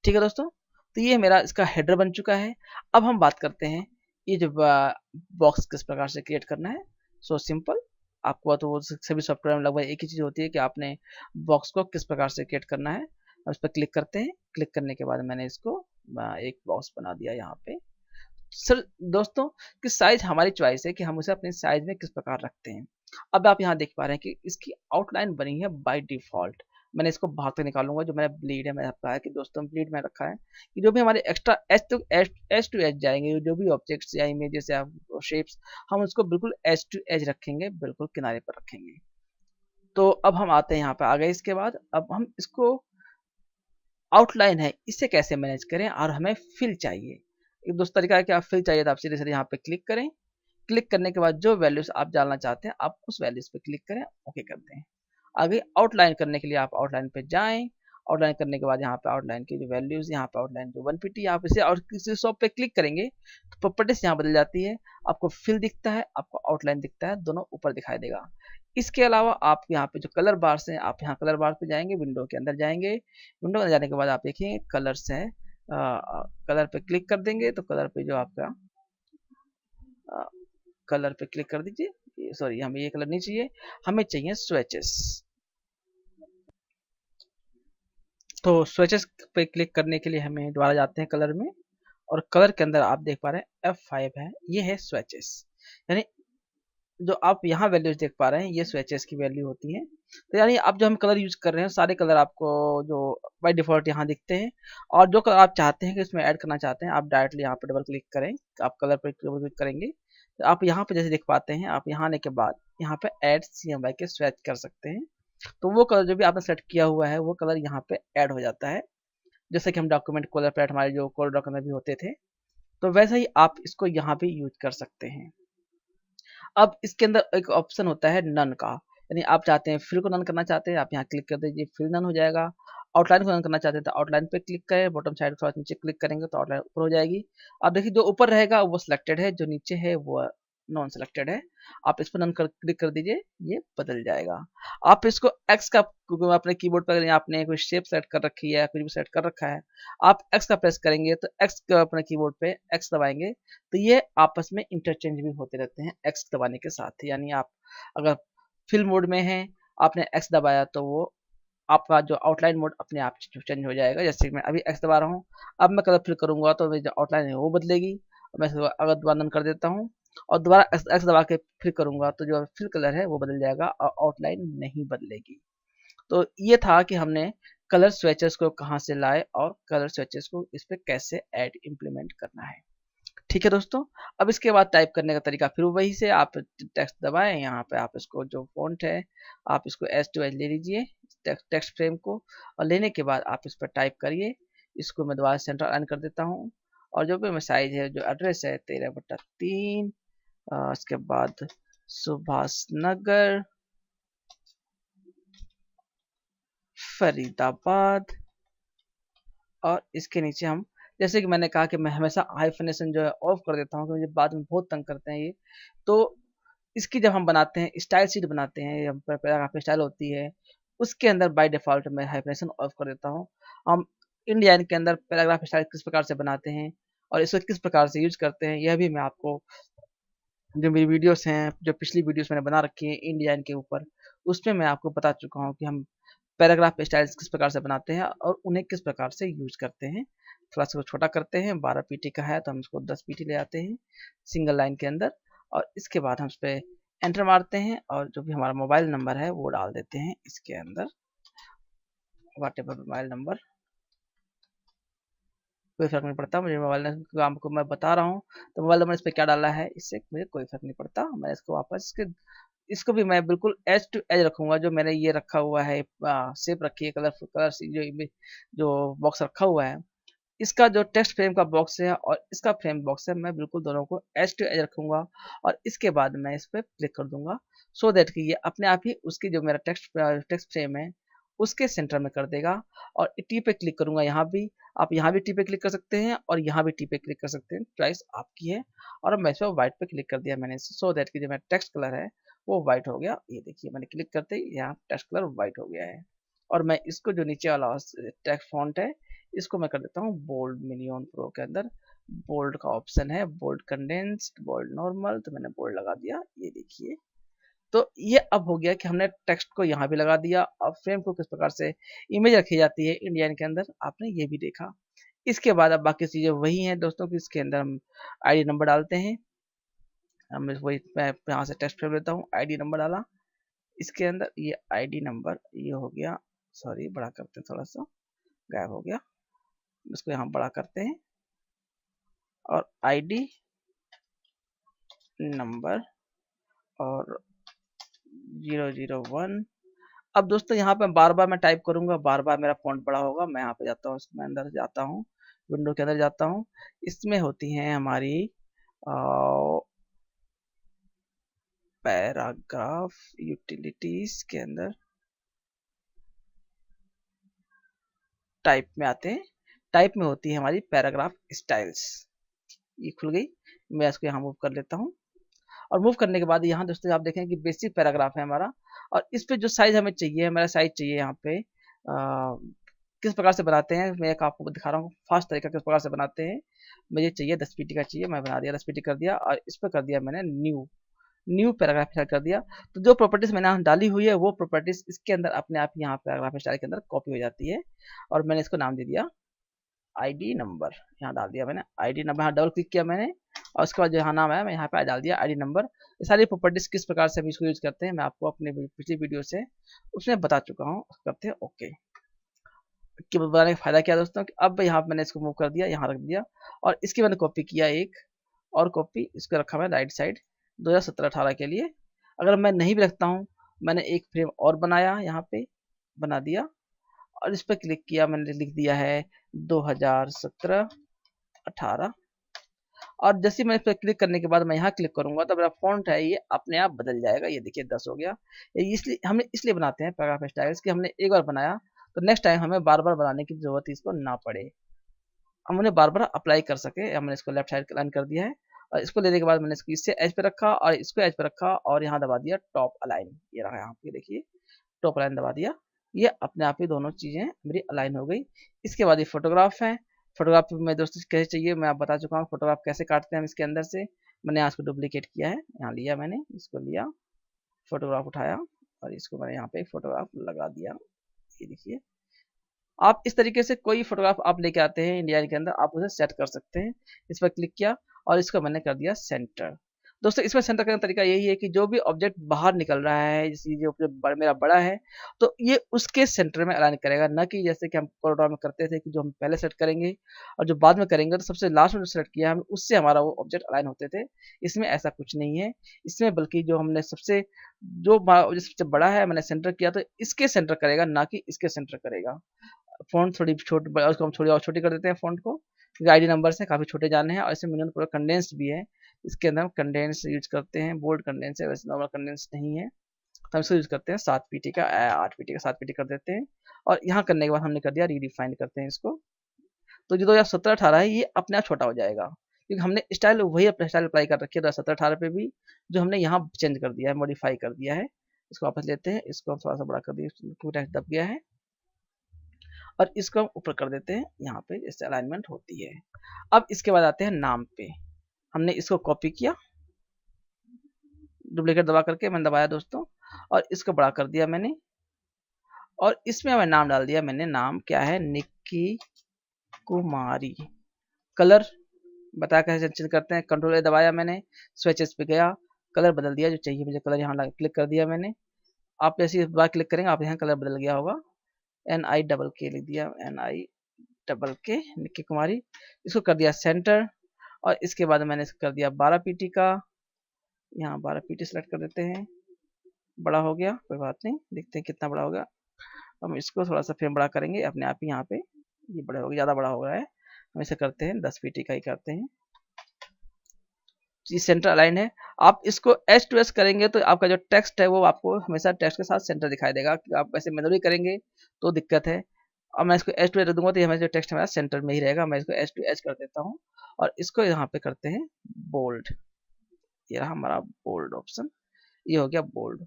ठीक है दोस्तों, तो ये मेरा इसका हेडर बन चुका है। अब हम बात करते हैं ये जो बॉक्स किस प्रकार से क्रिएट करना है। सो सिंपल, आपको तो वो सभी सॉफ्टवेयर में लगभग एक ही चीज़ होती है कि आपने बॉक्स को किस प्रकार से क्रिएट करना है। अब इस पर क्लिक करते हैं, क्लिक करने के बाद मैंने इसको एक बॉक्स बना दिया यहाँ पे। सर दोस्तों कि साइज हमारी चॉइस है कि हम उसे अपने साइज में किस प्रकार रखते हैं। अब आप यहाँ देख पा रहे हैं कि इसकी आउटलाइन बनी है बाय डिफॉल्ट। मैंने इसको बाहर तक निकालूंगा, जो मेरा ब्लीड है, मैंने बताया कि दोस्तों ब्लीड में रखा है कि जो भी हमारे एक्स्ट्रा एज टू एज जाएंगे, जो भी ऑब्जेक्ट्स या इमेजेस या शेप्स, हम उसको बिल्कुल एज टू एज रखेंगे, बिल्कुल किनारे पर रखेंगे। तो अब हम आते हैं यहाँ पे आ गए। इसके बाद अब हम इसको आउटलाइन है इसे कैसे मैनेज करें, और हमें फिल चाहिए। एक दोस्त तरीका है कि आप फिल चाहिए तो आप सीधे सीधे यहाँ पे क्लिक करें, क्लिक करने के बाद जो वैल्यूज आप डालना चाहते हैं आप उस वैल्यूज पे क्लिक करें, ओके कर दें। आगे आउटलाइन करने के लिए आप आउटलाइन पे जाएं, आउटलाइन करने के बाद यहाँ पे आउटलाइन की जो वैल्यूज, यहाँ पे आउटलाइन जो 150, आप इसे और किसी शॉप पे क्लिक करेंगे तो प्रॉपर्टीज यहाँ बदल जाती है, आपको फिल दिखता है, आपको आउटलाइन दिखता है, दोनों ऊपर दिखाई देगा। इसके अलावा आप यहाँ पे जो कलर बार्स हैं, आप यहाँ कलर बार पे जाएंगे, विंडो के अंदर जाएंगे, विंडो में जाने के बाद आप देखिए कलर्स हैं, कलर पे क्लिक कर देंगे तो कलर पे जो आपका कलर पे क्लिक कर दीजिए। सॉरी, हमें ये कलर नहीं चाहिए, हमें चाहिए स्वेचेस। तो स्वेचेस पे क्लिक करने के लिए हमें दोबारा जाते हैं कलर में, और कलर के अंदर आप देख पा रहे हैं F5 है, ये है स्वेचेस। यानी जो आप यहाँ वैल्यूज देख पा रहे हैं ये स्वेचेस की वैल्यू होती है। तो यानी आप जो हम कलर यूज कर रहे हैं सारे कलर आपको जो बाय डिफॉल्ट यहाँ दिखते हैं, और जो कलर आप चाहते हैं कि इसमें ऐड करना चाहते हैं आप डायरेक्टली यहाँ पे डबल क्लिक करें, आप कलर पर डबल क्लिक करेंगे तो आप यहाँ पे जैसे देख पाते हैं, आप यहाँ आने के बाद यहाँ पे ऐड CMY के स्वेच कर सकते हैं। तो वो कलर जो भी आपने सेट किया हुआ है वो कलर यहाँ पे ऐड हो जाता है, जैसे कि हम डॉक्यूमेंट कलर पैलेट हमारे जो कोड डॉक्यूमेंट भी होते थे, तो वैसा ही आप इसको यहाँ भी यूज कर सकते हैं। अब इसके अंदर एक ऑप्शन होता है नन का, यानी आप चाहते हैं फिल को नन करना चाहते हैं, आप यहाँ क्लिक कर दीजिए, फिल नन हो जाएगा। आउटलाइन को नन करना चाहते हैं तो आउटलाइन पे क्लिक करें, बॉटम साइड थोड़ा नीचे क्लिक करेंगे तो आउटलाइन ऊपर हो जाएगी। आप देखिए जो ऊपर रहेगा वो सिलेक्टेड है, जो नीचे है वो नॉन सिलेक्टेड है। आप इस पर नन कर क्लिक कर दीजिए, ये बदल जाएगा। आप इसको एक्स का अपने कीबोर्ड पर आपने कोई शेप सेट कर रखी है, कुछ भी सेट कर रखा है, आप एक्स का प्रेस करेंगे तो एक्स का अपने कीबोर्ड पे एक्स दबाएंगे तो ये आपस में इंटरचेंज भी होते रहते हैं एक्स दबाने के साथ। यानी आप अगर फिल मोड में हैं, आपने एक्स दबाया तो वो आपका जो आउटलाइन मोड अपने आप चेंज हो जाएगा। जैसे मैं अभी एक्स दबा रहा हूँ, अब मैं कलर फिल करूंगा तो मेरी जो आउटलाइन है वो बदलेगी। मैं अगर दोबारा रन कर देता हूँ और दोबारा एक्स दबा के फिल करूंगा तो जो फिल कलर है वो बदल जाएगा और आउटलाइन नहीं बदलेगी। तो ये था कि हमने कलर स्विचेस को कहाँ से लाए और कलर स्विचेस को इस पे कैसे ऐड इम्प्लीमेंट करना है। ठीक है दोस्तों, अब इसके बाद टाइप करने का तरीका फिर वही से, आप टेक्स्ट दबाएं, यहाँ पे आप इसको जो फॉन्ट है आप इसको एज टू एज ले लीजिए टेक्स्ट फ्रेम को, और लेने के बाद आप इस पर टाइप करिए। इसको मैं दोबारा सेंटर अलाइन कर देता हूँ, और जो भी मैं साइज है जो एड्रेस है 13/3, इसके बाद सुभाष नगर फरीदाबाद, और इसके नीचे हम, जैसे कि मैंने कहा कि मैं हमेशा हाइफनेशन जो है ऑफ कर देता हूँ क्योंकि मुझे बाद में बहुत तंग करते हैं ये। तो इसकी जब हम बनाते हैं स्टाइल शीट बनाते हैं, पैराग्राफ स्टाइल होती है, उसके अंदर बाय डिफॉल्ट मैं हाइफनेशन ऑफ कर देता हूँ। हम इंडियन के अंदर पैराग्राफ स्टाइल किस प्रकार से बनाते हैं और इसको किस प्रकार से यूज करते हैं, यह भी मैं आपको जो मेरी वीडियोस हैं, जो पिछली वीडियोस मैंने बना रखी है इंडियन के ऊपर, उसमें मैं आपको बता चुका हूँ कि हम पैराग्राफ स्टाइल्स किस प्रकार से बनाते हैं और उन्हें किस प्रकार से यूज करते हैं। थोड़ा सा छोटा करते हैं, 12 पीटी का है तो हम इसको 10 पीटी ले आते हैं सिंगल लाइन के अंदर, और इसके बाद हम इस पर एंटर मारते हैं और जो भी हमारा मोबाइल नंबर है वो डाल देते हैं इसके अंदर, वाट एवर मोबाइल नंबर, कोई फर्क नहीं पड़ता मुझे, मोबाइल नंबर आपको मैं बता रहा हूँ तो मोबाइल नंबर इस पर क्या डाला है इससे मुझे कोई फर्क नहीं पड़ता। मैं इसको वापस इसको भी मैं बिल्कुल एज टू एज रखूंगा, जो मैंने ये रखा हुआ है शेप रखी है कलर कलर जो इमेज जो बॉक्स रखा हुआ है, इसका जो टेक्स्ट फ्रेम का बॉक्स है और इसका फ्रेम बॉक्स है, मैं बिल्कुल दोनों को एज टू एज रखूंगा और इसके बाद मैं इस पर क्लिक कर दूंगा सो दैट कि ये अपने आप ही उसकी जो मेरा टेक्स्ट फ्रेम है उसके सेंटर में कर देगा। और टी पे क्लिक करूंगा, यहाँ भी आप यहाँ भी टी पे क्लिक कर सकते हैं और यहाँ भी टी पे क्लिक कर सकते हैं, चॉइस आपकी है। और अब मैं इस पर व्हाइट पे क्लिक कर दिया मैंने सो दैट कि जो मेरा टेक्स्ट कलर है वो व्हाइट हो गया। ये देखिए मैंने क्लिक करते ही यहाँ टेक्स्ट कलर व्हाइट हो गया है। और मैं इसको जो नीचे वाला टेक्स्ट फॉन्ट है इसको मैं कर देता हूँ बोल्ड मिनियन प्रो के अंदर, बोल्ड का ऑप्शन है, बोल्ड कंडेंस्ड, बोल्ड नॉर्मल, तो मैंने बोल्ड लगा दिया। ये देखिए, तो ये अब हो गया कि हमने टेक्स्ट को यहाँ भी लगा दिया। अब फ्रेम को किस प्रकार से इमेज रखी जाती है इंडियन के अंदर आपने ये भी देखा। इसके बाद अब बाकी चीजें वही हैं दोस्तों की, इसके अंदर हम आईडी नंबर डालते हैं। हम वही मैं यहाँ से टेक्स्ट फ्रेम लेता हूँ, आईडी नंबर डाला इसके अंदर, ये आईडी नंबर ये हो गया, सॉरी बड़ा करते हैं थोड़ा सा, गायब हो गया, इसको यहाँ बड़ा करते हैं और आईडी नंबर और 001। अब दोस्तों यहाँ पे बार बार मैं टाइप करूंगा, बार बार मेरा फॉन्ट बड़ा होगा। मैं यहाँ पे जाता हूँ, इसमें अंदर जाता हूँ, विंडो के अंदर जाता हूँ, इसमें होती हैं हमारी पैराग्राफ यूटिलिटीज के अंदर टाइप में आते हैं, टाइप में होती है हमारी पैराग्राफ स्टाइल्स, ये खुल गई। मैं इसको यहाँ मूव कर लेता हूँ और मूव करने के बाद यहाँ दोस्तों आप देखें कि बेसिक पैराग्राफ है हमारा, और इस पे जो साइज हमें चाहिए, हमारा साइज चाहिए यहाँ पे किस प्रकार से बनाते हैं मैं एक आपको दिखा रहा हूँ फास्ट तरीका किस प्रकार से बनाते हैं। मुझे चाहिए 10 पीटी का चाहिए, मैं बना दिया 10 पीटी कर दिया और इस पर कर दिया मैंने न्यू पैराग्राफ स्टाइल कर दिया। तो जो प्रॉपर्टीज मैंने यहाँ डाली हुई है वो प्रॉपर्टीज इसके अंदर अपने आप यहाँ पैराग्राफ स्टाइल के अंदर कॉपी हो जाती है। और मैंने इसको नाम दे दिया आईडी नंबर, यहाँ डाल दिया मैंने आईडी नंबर, यहाँ डबल क्लिक किया मैंने और उसके बाद जो यहाँ नाम है मैं यहाँ पे डाल दिया आईडी नंबर। ये सारी प्रॉपर्टीज किस प्रकार से हम इसको यूज करते हैं मैं आपको अपने पिछली वीडियो से उसमें बता चुका हूँ। करते हैं ओके कि बताने का फायदा क्या है दोस्तों कि अब यहाँ मैंने इसको मूव कर दिया, यहाँ रख दिया और इसकी मैंने कॉपी किया एक और कॉपी इसको रखा मैं राइट साइड 2017-18 के लिए। अगर मैं नहीं भी रखता हूँ मैंने एक फ्रेम और बनाया, यहाँ पे बना दिया और इस पर क्लिक किया, मैंने लिख दिया है 2017-18। और जैसे मैं इस पर क्लिक करने के बाद मैं यहाँ क्लिक करूंगा तो मेरा फॉन्ट है ये अपने आप बदल जाएगा। ये देखिए 10 हो गया। ये इसलिए हमने इसलिए बनाते हैं पैराग्राफ स्टाइल्स कि हमने एक बार बनाया तो नेक्स्ट टाइम हमें बार बार बनाने की जरूरत इसको ना पड़े, हम उन्हें बार बार अप्लाई कर सके। हमने इसको लेफ्ट साइड अलाइन कर दिया है और इसको लेने के बाद मैंने इसको इससे एज पे रखा और इसको एज पे रखा और यहाँ दबा दिया टॉप अलाइन। ये रहा यहाँ पे देखिए टॉप अलाइन दबा दिया, ये अपने आप ही दोनों चीजें मेरी अलाइन हो गई। इसके बाद ये फोटोग्राफ है। फोटोग्राफ में दोस्तों कैसे चाहिए मैं आप बता चुका हूँ, फोटोग्राफ कैसे काटते हैं हम इसके अंदर से। मैंने यहाँ इसको डुप्लीकेट किया है, यहाँ लिया मैंने इसको लिया, फोटोग्राफ उठाया और इसको मैंने यहाँ पे फोटोग्राफ लगा दिया। ये देखिए आप इस तरीके से कोई फोटोग्राफ आप लेके आते हैं इंडिया के अंदर आप उसे सेट कर सकते हैं। इस पर क्लिक किया और इसको मैंने कर दिया सेंटर। दोस्तों इसमें सेंटर करने का तरीका यही है कि जो भी ऑब्जेक्ट बाहर निकल रहा है, जैसे ये ऑब्जेक्ट मेरा बड़ा है तो ये उसके सेंटर में अलाइन करेगा, न कि जैसे कि हम कोरिडोर में करते थे कि जो हम पहले सेट करेंगे और जो बाद में करेंगे तो सबसे लास्ट में जो सेट किया हम उससे हमारा वो ऑब्जेक्ट अलाइन होते थे। इसमें ऐसा कुछ नहीं है, इसमें बल्कि जो हमने जो सबसे बड़ा है मैंने सेंटर किया तो इसके सेंटर करेगा, ना कि इसके सेंटर करेगा। फ़ॉन्ट थोड़ी छोटी उसको हम थोड़ी और छोटी कर देते हैं फ़ॉन्ट को, क्योंकि आईडी नंबर्स हैं काफ़ी छोटे जाने हैं और इसमें मिनिमम पूरा कंडेंस्ड भी है। इसके अंदर हम कंडेंस यूज करते हैं, बोल्ड कंडेंस है, वैसे नॉर्मल कंडेंस नहीं है। तो हम इसको यूज करते हैं 7 पीटी का 8 पीटी का 7 पीटी कर देते हैं और यहाँ करने के बाद हमने कर दिया रीडिफाइन करते हैं इसको। तो जो 2017-18 है ये अपने आप छोटा हो जाएगा, क्योंकि हमने स्टाइल वही अपना स्टाइल अप्लाई कर रखी है 2017-18 पे भी, जो हमने यहाँ चेंज कर दिया है, मॉडिफाई कर दिया है। इसको वापस लेते हैं, इसको हम थोड़ा सा बड़ा कर दिए, टू दब गया है और इसको हम ऊपर कर देते हैं, यहाँ पे इससे अलाइनमेंट होती है। अब इसके बाद आते हैं नाम पे। हमने इसको कॉपी किया, डुप्लीकेट दबा करके मैंने दबाया दोस्तों और इसको बड़ा कर दिया मैंने और इसमें मैं नाम डाल दिया, मैंने नाम क्या है निक्की कुमारी। कलर बता कैसे चेंज करते हैं, कंट्रोल ए दबाया मैंने, स्विचेस पे गया, कलर बदल दिया, जो चाहिए मुझे कलर यहाँ क्लिक कर दिया मैंने। आप जैसे बार क्लिक करेंगे आप यहाँ कलर बदल गया होगा, NIKK लिख दिया, NIKK निक्की कुमारी। इसको कर दिया सेंटर और इसके बाद मैंने इसको कर दिया 12 पीटी का, यहाँ 12 पीटी सेलेक्ट कर देते हैं। बड़ा हो गया, कोई बात नहीं, देखते हैं कितना बड़ा होगा। हम इसको थोड़ा सा फिर बड़ा करेंगे अपने आप ही, यहाँ पे ये बड़ा हो गया, ज़्यादा बड़ा हो रहा है। हम इसे करते हैं 10 पीटी का ही करते हैं। ये सेंटर अलाइन है। आप इसको एच टू एच करेंगे तो आपका जो टेक्स्ट है वो आपको हमेशा टेक्स्ट के साथ सेंटर दिखाई देगा। आप ऐसे मैनुअली करेंगे तो दिक्कत है। अब मैं इसको एच टू एच दूंगा तो ये हमारा जो टेक्स्ट हमारा सेंटर में ही रहेगा। मैं इसको एच टू एच कर देता हूँ और इसको यहाँ पे करते हैं बोल्ड। ये रहा हमारा बोल्ड ऑप्शन, ये हो गया बोल्ड।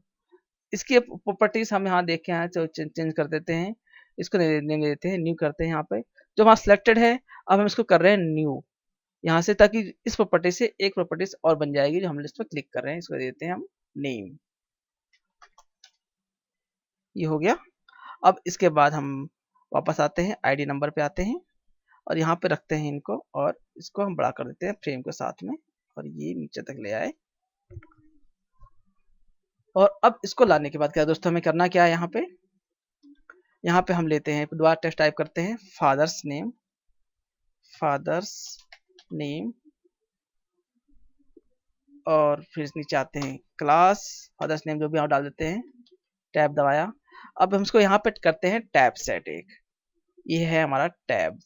इसकी प्रॉपर्टीज हम यहाँ देख के आए तो चेंज कर देते हैं। इसको नेम दे देते हैं, न्यू करते हैं। यहाँ पे जो हमारा सिलेक्टेड है अब हम इसको कर रहे हैं न्यू यहाँ से, ताकि इस प्रॉपर्टी से एक प्रॉपर्टीज और बन जाएगी जो हम इस पर क्लिक कर रहे हैं। इसको दे देते हैं हम नेम, ये हो गया। अब इसके बाद हम वापस आते हैं, आईडी नंबर पे आते हैं और यहाँ पे रखते हैं इनको और इसको हम बड़ा कर देते हैं फ्रेम के साथ में और ये नीचे तक ले आए। और अब इसको लाने के बाद क्या दोस्तों हमें करना क्या है, यहाँ पे हम लेते हैं दोबारा टेक्स्ट टाइप करते हैं फादर्स नेम और फिर नीचे आते हैं क्लास फादर्स नेम जो भी आप डाल देते हैं, टैब दबाया। अब हम इसको यहाँ पे करते हैं टैब सेट एक, ये है हमारा टैब।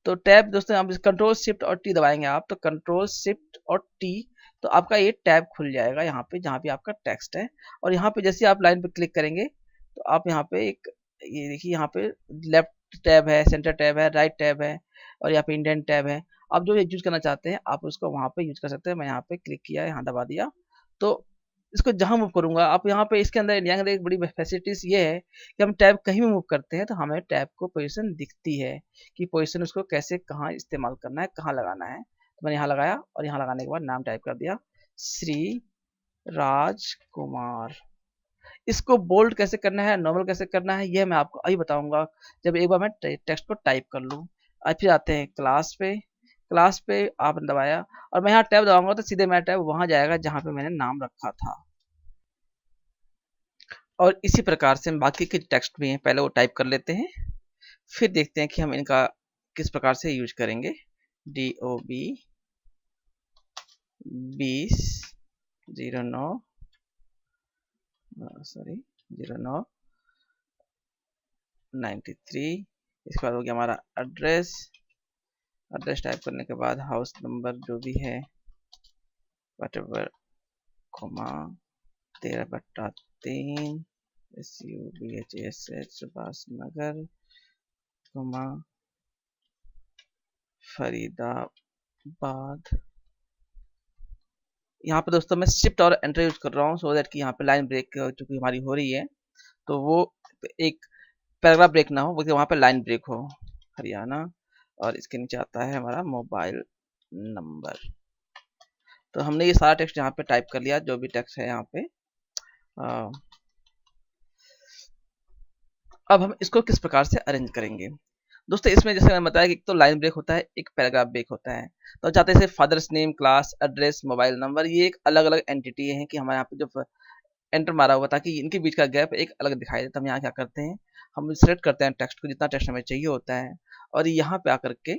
तो टैब दोस्तों आप कंट्रोल शिफ्ट और टी दबाएंगे आप, तो कंट्रोल शिफ्ट और टी तो आपका ये टैब खुल जाएगा यहाँ पे जहाँ पे आपका टेक्स्ट है। और यहाँ पे जैसे आप लाइन पे क्लिक करेंगे तो आप यहाँ पे एक ये देखिए यहाँ पे लेफ्ट टैब है, सेंटर टैब है, राइट टैब है और यहाँ पे इंडेंट टैब है। आप जो यूज करना चाहते हैं आप उसको वहाँ पे यूज कर सकते हैं। मैं यहाँ पे क्लिक किया, यहाँ दबा दिया तो इसको जहाँ मूव करूंगा आप यहाँ पे इसके अंदर इंडिया के अंदर एक बड़ी फैसिलिटीज ये है कि हम टैब कहीं भी मूव करते हैं तो हमें टैब को पोजीशन दिखती है कि पोजीशन उसको कैसे कहाँ इस्तेमाल करना है, कहाँ लगाना है। तो मैंने यहाँ लगाया और यहाँ लगाने के बाद नाम टाइप कर दिया श्री राजकुमार। इसको बोल्ड कैसे करना है, नॉर्मल कैसे करना है, यह मैं आपको अभी बताऊंगा जब एक बार मैं टेक्स्ट को टाइप कर लूँ। अब फिर आते हैं क्लास पे आपने दबाया और मैं यहाँ टैब दबाऊंगा तो सीधे मेरा टैब वहां जाएगा जहां पे मैंने नाम रखा था। और इसी प्रकार से हम बाकी के टेक्स्ट भी हैं पहले वो टाइप कर लेते हैं, फिर देखते हैं कि हम इनका किस प्रकार से यूज करेंगे। DOB 2009 sorry 0993। इसके बाद हो गया हमारा एड्रेस। एड्रेस टाइप करने के बाद हाउस नंबर जो भी है whatever, coma 13/3 SUBHSH Subhash Nagar, coma Faridabad. यहाँ पे दोस्तों मैं शिफ्ट और एंटर यूज कर रहा हूँ सो दैट कि यहाँ पे लाइन ब्रेक चूंकि हमारी हो रही है तो वो एक पैराग्राफ ब्रेक ना हो, बल्कि वहाँ पे लाइन ब्रेक हो। हरियाणा, और इसके नीचे आता है हमारा मोबाइल नंबर। तो हमने ये सारा टेक्स्ट यहाँ पे टाइप कर लिया, जो भी टेक्स्ट है यहाँ पे। अब हम इसको किस प्रकार से अरेंज करेंगे दोस्तों। इसमें जैसे मैंने बताया कि एक तो लाइन ब्रेक होता है, एक पैराग्राफ ब्रेक होता है। तो चाहते हैं father's name, class, address, mobile number, ये एक अलग अलग एंटिटी है कि हमारे यहाँ पे जो एंटर मारा हुआ ताकि इनके बीच का गैप एक अलग दिखाई दे। तो हम यहाँ क्या करते हैं, हम सिलेक्ट करते हैं टेक्स्ट को, जितना टेक्स्ट हमें चाहिए होता है, और यहाँ पे आकर के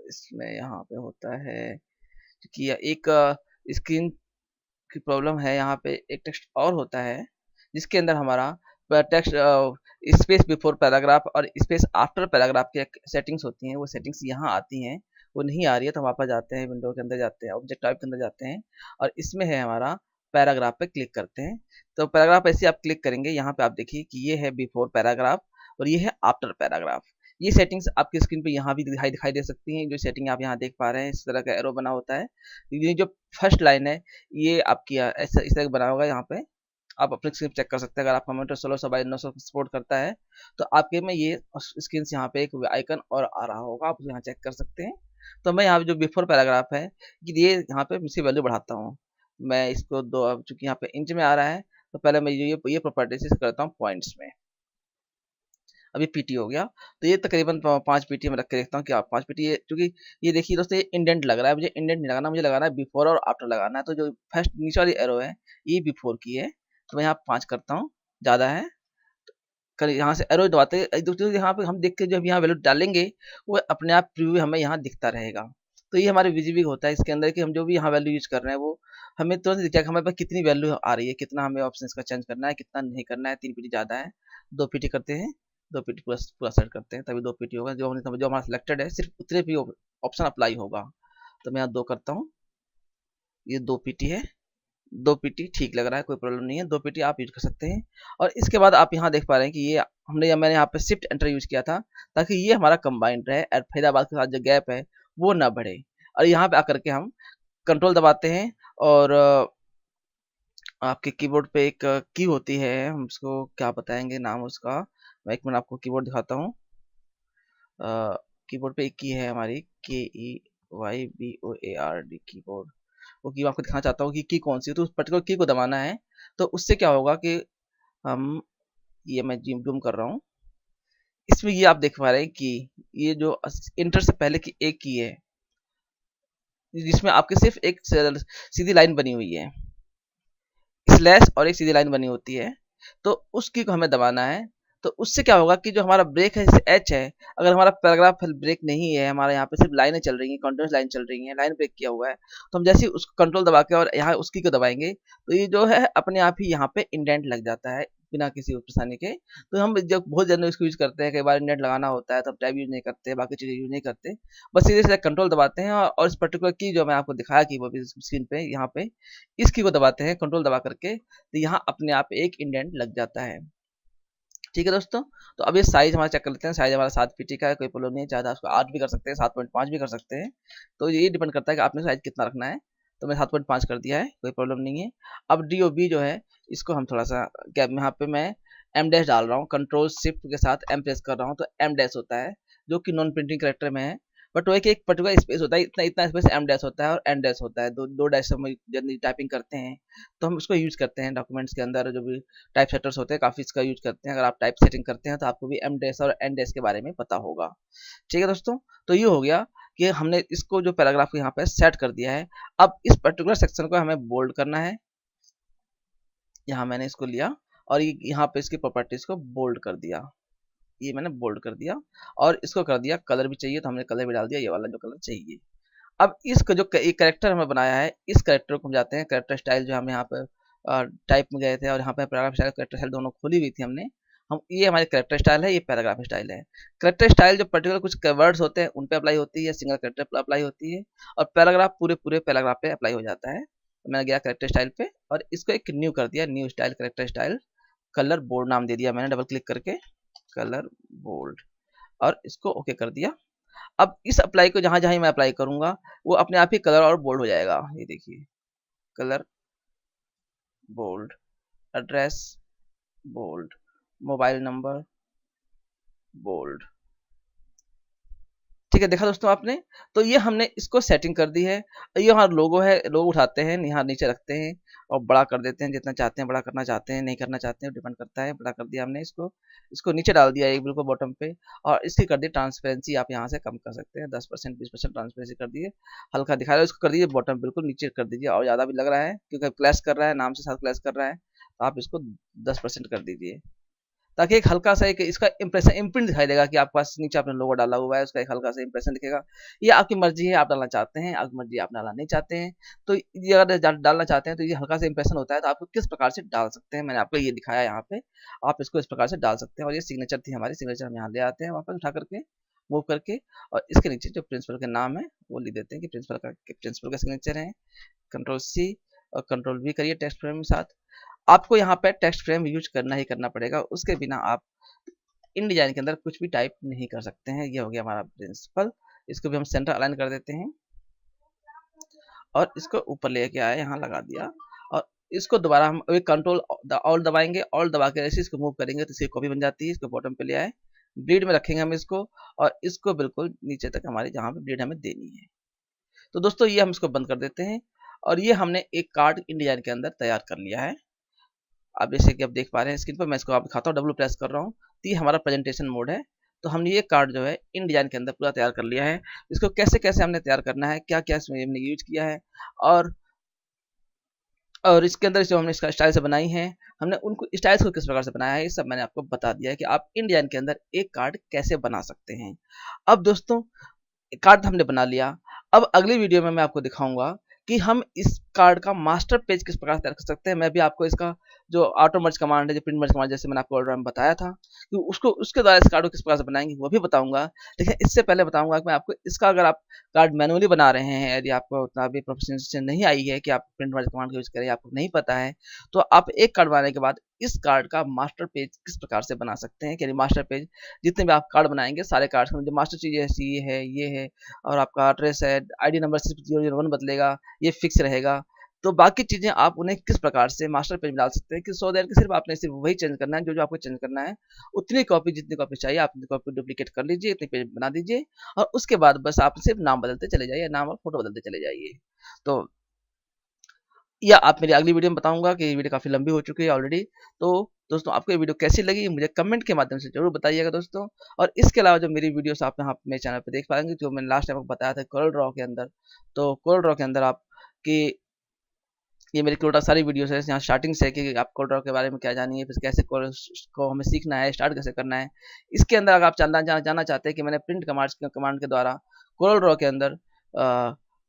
इसमें यहाँ पे होता है कि एक स्क्रीन की प्रॉब्लम है। यहाँ पे एक टेक्स्ट और होता है जिसके अंदर हमारा टेक्स्ट स्पेस बिफोर पैराग्राफ और स्पेस आफ्टर पैराग्राफ की सेटिंग्स होती हैं। वो सेटिंग्स यहाँ आती हैं, वो नहीं आ रही है तो वापस जाते हैं, विंडो के अंदर जाते हैं, ऑब्जेक्ट टाइप के अंदर जाते हैं, और इसमें है हमारा पैराग्राफ पे क्लिक करते हैं। तो पैराग्राफ ऐसे आप क्लिक करेंगे, यहाँ पे आप देखिए कि ये है बिफोर पैराग्राफ और ये है आफ्टर पैराग्राफ। ये सेटिंग्स आपकी स्क्रीन पे यहाँ भी दिखाई दे सकती हैं। जो सेटिंग आप यहाँ देख पा रहे हैं, इस तरह का एरो बना होता है। ये जो फर्स्ट लाइन है ये आपकी ऐसा इस तरह बना होगा। यहाँ पे आप अपने स्क्रीन चेक कर सकते हैं। अगर आपका मॉनिटर 16/900 सपोर्ट करता है तो आपके में ये स्क्रीन से यहाँ पे एक आइकन और आ रहा होगा, आप यहाँ चेक कर सकते हैं। तो मैं यहाँ पे जो बिफोर पैराग्राफ है कि ये यहाँ पे इसकी वैल्यू बढ़ाता हूँ। मैं इसको दो, अब चूंकि यहाँ पे इंच में आ रहा है तो पहले मैं ये प्रॉपर्टी से करता हूँ पॉइंट्स में। अभी पीटी हो गया, तो ये तकरीबन 5 पीटी में रख के देखता हूँ कि आप 5 पीटी, ये क्योंकि ये देखिए दोस्तों ये इंडेंट लग रहा है, मुझे इंडेंट नहीं लगाना, मुझे लगाना है बिफोर और आफ्टर लगाना है। तो जो फर्स्ट नीचे वाली एरो है ये बिफोर की है, तो मैं यहाँ 5 करता हूँ, ज़्यादा है। कर यहाँ से एरो दबाते यहाँ पे हम देख के जब यहाँ वैल्यू डालेंगे वो अपने आप प्रीव्यू हमें यहाँ दिखता रहेगा। तो ये हमारे विजिबल होता है इसके अंदर कि हम जो भी यहाँ वैल्यू यूज कर रहे हैं वो हमें तुरंत दिखता है कि हमारे पास कितनी वैल्यू आ रही है, कितना हमें ऑप्शन का चेंज करना है, कितना नहीं करना है। 3 पीटी ज़्यादा है, 2 पीटी करते हैं, 2 पीटी पूरा पूरा सेट करते हैं, तभी 2 पीटी होगा। जो हमने जो हमारा सिलेक्टेड है सिर्फ उतने भी ऑप्शन अप्लाई होगा। तो मैं यहाँ 2 करता हूँ, ये 2 पीटी है, 2 पीटी ठीक लग रहा है, कोई प्रॉब्लम नहीं है, 2 पीटी आप यूज कर सकते हैं। और इसके बाद आप यहाँ देख पा रहे हैं कि ये मैंने यहाँ पे शिफ्ट एंटर यूज किया था ताकि ये हमारा कंबाइंड रहे और फरीदाबाद के साथ जो गैप है वो ना बढ़े। और यहाँ पे आकर के हम कंट्रोल दबाते हैं और आपके कीबोर्ड पे एक की होती है, हम उसको क्या बताएंगे नाम उसका, मैं एक मिनट आपको कीबोर्ड दिखाता हूँ। कीबोर्ड पे एक की है हमारी KEYBOARD कीबोर्ड। वो की आपको दिखाना चाहता हूँ कि की कौन सी है, तो उस पर्टिकुलर की को दबाना है। तो उससे क्या होगा कि हम, ये मैं जूम कर रहा हूँ, इसमें ये आप देख पा रहे हैं कि ये जो इंटर से पहले की एक की है जिसमें आपकी सिर्फ एक सीधी लाइन बनी हुई है, स्लैश और एक सीधी लाइन बनी होती है। तो उस की को हमें दबाना है। तो उससे क्या होगा कि जो हमारा ब्रेक है जैसे एच है, अगर हमारा पैराग्राफ ब्रेक नहीं है, हमारे यहाँ पे सिर्फ लाइनें चल रही हैं, कंटिन्यूस लाइन चल रही हैं, लाइन ब्रेक किया हुआ है, तो हम जैसे ही उसको कंट्रोल दबा के और यहाँ उसकी को दबाएंगे तो ये जो है अपने आप ही यहाँ पे इंडेंट लग जाता है बिना किसी परेशानी के। तो हम जब बहुत जनरल इसको यूज करते हैं, कई बार इंडेंट लगाना होता है तब टैब यूज नहीं करते, बाकी चीजें यूज नहीं करते, बस सीधे सीधे कंट्रोल दबाते हैं और इस पर्टिकुलर की जो मैं आपको दिखाया कि वो स्क्रीन पे यहाँ पे इस की को दबाते हैं कंट्रोल दबा करके, तो यहाँ अपने आप एक इंडेंट लग जाता है। ठीक है दोस्तों, तो अब ये साइज हमारा चेक कर लेते हैं। साइज हमारा 7 पीटी का है, कोई प्रॉब्लम नहीं है, चाहे उसको 8 भी कर सकते हैं, 7.5 भी कर सकते हैं। तो ये डिपेंड करता है कि आपने साइज कितना रखना है। तो मैं 7.5 कर दिया है, कोई प्रॉब्लम नहीं है। अब DOB जो है इसको हम थोड़ा सा गैप, यहाँ पे मैं एम डैश डाल रहा हूँ, कंट्रोल शिफ्ट के साथ एम प्रेस कर रहा हूँ, तो एम डैश होता है जो कि नॉन प्रिंटिंग करेक्टर में है। बट वो एक पर्टिकुलर स्पेस होता है, इतना इतना स्पेस एम डैश होता है और एन डैश होता है, दो डैश हम जब टाइपिंग करते हैं तो हम उसको यूज करते हैं डॉक्यूमेंट्स के अंदर। जो भी टाइप सेटर्स होते हैं काफ़ी इसका यूज करते हैं। अगर आप टाइप सेटिंग करते हैं तो आपको भी एम डैश और एन डैश के बारे में पता होगा। ठीक है दोस्तों, तो ये हो गया कि हमने इसको जो पैराग्राफ को यहाँ पे सेट कर दिया है। अब इस पर्टिकुलर सेक्शन को हमें बोल्ड करना है। यहाँ मैंने इसको लिया और यहाँ पे इसकी प्रॉपर्टीज को बोल्ड कर दिया, ये मैंने बोल्ड कर दिया और इसको कर दिया कलर भी चाहिए तो हमने कलर भी डाल दिया, ये वाला जो कलर चाहिए। अब इसका जो एक करेक्टर हमें बनाया है, इस करेक्टर को हम जाते हैं करेक्टर स्टाइल, जो हम यहाँ पे टाइप में गए थे और यहाँ पे पैराग्राफ स्टाइल करेक्टर स्टाइल दोनों खोली हुई थी हमने। हम ये हमारे करेक्टर स्टाइल है, ये पैराग्राफ स्टाइल है। करेक्टर स्टाइल जो पर्टिकुलर कुछ वर्ड्स होते हैं उन पे अप्लाई होती है, सिंगल करेक्टर पर अप्लाई होती है, और पैराग्राफ पूरे पूरे पैराग्राफ पे अप्लाई हो जाता है। तो मैंने गया करेक्टर स्टाइल पे और इसको एक न्यू कर दिया, new style character style, colour bold नाम दे दिया मैंने डबल क्लिक करके, कलर बोल्ड, और इसको ओके कर दिया। अब इस अप्लाई को जहां जहां मैं अप्लाई करूंगा वो अपने आप ही कलर और बोल्ड हो जाएगा। ये देखिए, colour bold, address bold, mobile number bold. ठीक है, देखा दोस्तों आपने। तो ये हमने इसको सेटिंग कर दी है। ये हमारा लोगो है, लोगो उठाते हैं, यहाँ नीचे रखते हैं और बड़ा कर देते हैं, जितना चाहते हैं बड़ा करना चाहते हैं, नहीं करना चाहते हैं, डिपेंड करता है। बड़ा कर दिया हमने इसको, इसको नीचे डाल दिया एक बिल्कुल बॉटम पे, और इसकी कर दी ट्रांसपेरेंसी, आप यहाँ से कम कर सकते हैं, 10% 20% ट्रांसपेरेंसी कर दिए। हल्का दिखा रहा है, इसको कर दीजिए बॉटम बिल्कुल नीचे कर दीजिए, और ज़्यादा भी लग रहा है क्योंकि क्लैश कर रहा है, नाम से साथ क्लैश कर रहा है, तो आप इसको 10% कर दीजिए, ताकि एक हल्का सा एक इसका इंप्रेशन इम्प्रिंट दिखाई देगा कि आपके पास नीचे आपने लोगो डाला हुआ है, उसका एक हल्का सा इंप्रेशन दिखेगा। ये आपकी मर्जी है, आप डालना चाहते हैं, आपकी मर्जी आप डालना नहीं चाहते हैं। तो ये अगर डालना चाहते हैं तो ये हल्का सा इंप्रेशन होता है, तो आपको किस प्रकार से डाल सकते हैं, मैंने आपको ये दिखाया यहाँ पे। आप इसको इस प्रकार से डाल सकते हैं। और ये सिग्नेचर थी हमारी, सिग्नेचर हम यहाँ ले आते हैं वापस उठा करके, मूव करके, और इसके नीचे जो प्रिंसिपल के नाम है वो लिख देते हैं कि प्रिंसिपल का सिग्नेचर है। कंट्रोल सी और कंट्रोल वी करिए टेक्स्ट फ्रेम के साथ। आपको यहाँ पे टेक्स्ट फ्रेम यूज करना ही करना पड़ेगा, उसके बिना आप इन डिजाइन के अंदर कुछ भी टाइप नहीं कर सकते हैं। ये हो गया हमारा प्रिंसिपल। इसको भी हम सेंटर अलाइन कर देते हैं और इसको ऊपर लेके आए, यहाँ लगा दिया, और इसको दोबारा हम कंट्रोल ऑल दबाएंगे, ऑल दबा के ऐसे इसको मूव करेंगे तो इसकी कॉपी बन जाती है। इसको बॉटम पे ले आए, ब्लीड में रखेंगे हम इसको, और इसको बिल्कुल नीचे तक हमारी जहाँ पे ब्लीड हमें देनी है। तो दोस्तों ये हम इसको बंद कर देते हैं, और ये हमने एक कार्ड इन डिजाइन के अंदर तैयार कर लिया है। आप जैसे कि आप देख पा रहे हैं स्क्रीन पर, मैं इसको आप दिखाता हूँ, डब्ल्यू प्रेस कर रहा हूँ, तो ये हमारा प्रेजेंटेशन मोड है। तो हमने ये कार्ड जो है इन डिजाइन के अंदर पूरा तैयार कर लिया है। इसको कैसे कैसे हमने तैयार करना है, क्या क्या इसमें हमने यूज किया है, और इसके अंदर जो हमने इसका स्टाइल से बनाई है, हमने उनको स्टाइल्स को किस प्रकार से बनाया है, ये सब मैंने आपको बता दिया है कि आप इन डिजाइन के अंदर एक कार्ड कैसे बना सकते हैं। अब दोस्तों कार्ड हमने बना लिया, अब अगली वीडियो में मैं आपको दिखाऊंगा कि हम इस कार्ड का मास्टर पेज किस प्रकार से तैयार कर सकते हैं। मैं भी आपको इसका जो ऑटो मर्ज कमांड है, जो प्रिंट मर्ज कमांड, जैसे मैंने आपको ऑलरेडी बताया था कि उसको उसके द्वारा इस कार्ड को किस प्रकार से बनाएंगे वो भी बताऊंगा। लेकिन इससे पहले बताऊंगा कि मैं आपको इसका, अगर आप कार्ड मैनुअली बना रहे हैं, यदि आपको उतना भी प्रोफेशनल नहीं आई है कि आप प्रिंट मर्ज कमांड का यूज करें, आपको नहीं पता है, तो आप एक कार्ड बनाने के बाद इस कार्ड का मास्टर पेज किस प्रकार से बना सकते हैं। यानी मास्टर पेज जितने भी आप कार्ड बनाएंगे, सारे कार्ड जो मास्टर चीजें ये है, और आपका एड्रेस है, आईडी नंबर सिर्फ 001 बदलेगा, ये फिक्स रहेगा। तो बाकी चीजें आप उन्हें किस प्रकार से मास्टर पेज में डाल सकते हैं कि सो दैट कि सिर्फ आपने सिर्फ वही चेंज करना है, जो जो आपको चेंज करना है, उतनी कॉपी, जितनी कॉपी चाहिए आप उतनी कॉपी डुप्लीकेट कर लीजिए, इतनी पेज बना दीजिए, और उसके बाद बस आप सिर्फ नाम बदलते चले जाइए, नाम और फोटो बदलते चले जाइए। तो या आप मेरी अगली वीडियो में बताऊंगा कि ये वीडियो काफी लंबी हो चुकी है ऑलरेडी। तो दोस्तों आपको ये वीडियो कैसी लगी मुझे कमेंट के माध्यम से जरूर बताइएगा दोस्तों। और इसके अलावा जो मेरी वीडियोस आप यहाँ मेरे चैनल पर देख पाएंगे, जो मैंने लास्ट टाइम आपको बताया था कोरल ड्रॉ के अंदर, तो कोरल ड्रॉ के अंदर आप कि ये मेरी टोटल सारी वीडियोस है, यहाँ स्टार्टिंग से कि आप कोरल ड्रॉ के बारे में क्या जानिए, फिर कैसे कोरल को हमें सीखना है, स्टार्ट कैसे करना है। इसके अंदर अगर आप जानना चाहते हैं कि मैंने प्रिंट कमांड के द्वारा कोरल ड्रॉ के अंदर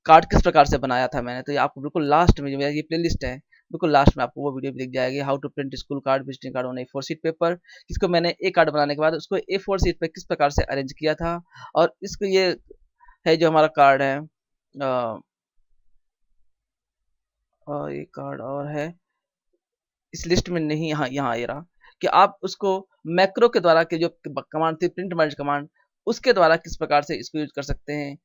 कार्ड किस प्रकार से बनाया था मैंने, तो ये आपको बिल्कुल लास्ट में, जो मेरा ये प्लेलिस्ट है, बिल्कुल लास्ट में आपको वो वीडियो भी दिख जाएगी, how to print school card, visiting card on A4 sheet paper. इसको मैंने एक कार्ड बनाने के बाद उसको A4 शीट पे किस प्रकार से अरेंज किया था। और इसको ये है जो हमारा कार्ड है, एक कार्ड और है इस लिस्ट में नहीं, यहाँ ये रहा, कि आप उसको मैक्रो के द्वारा के जो कमांड थी प्रिंट मर्ज कमांड, उसके द्वारा किस प्रकार से इसको यूज कर सकते हैं,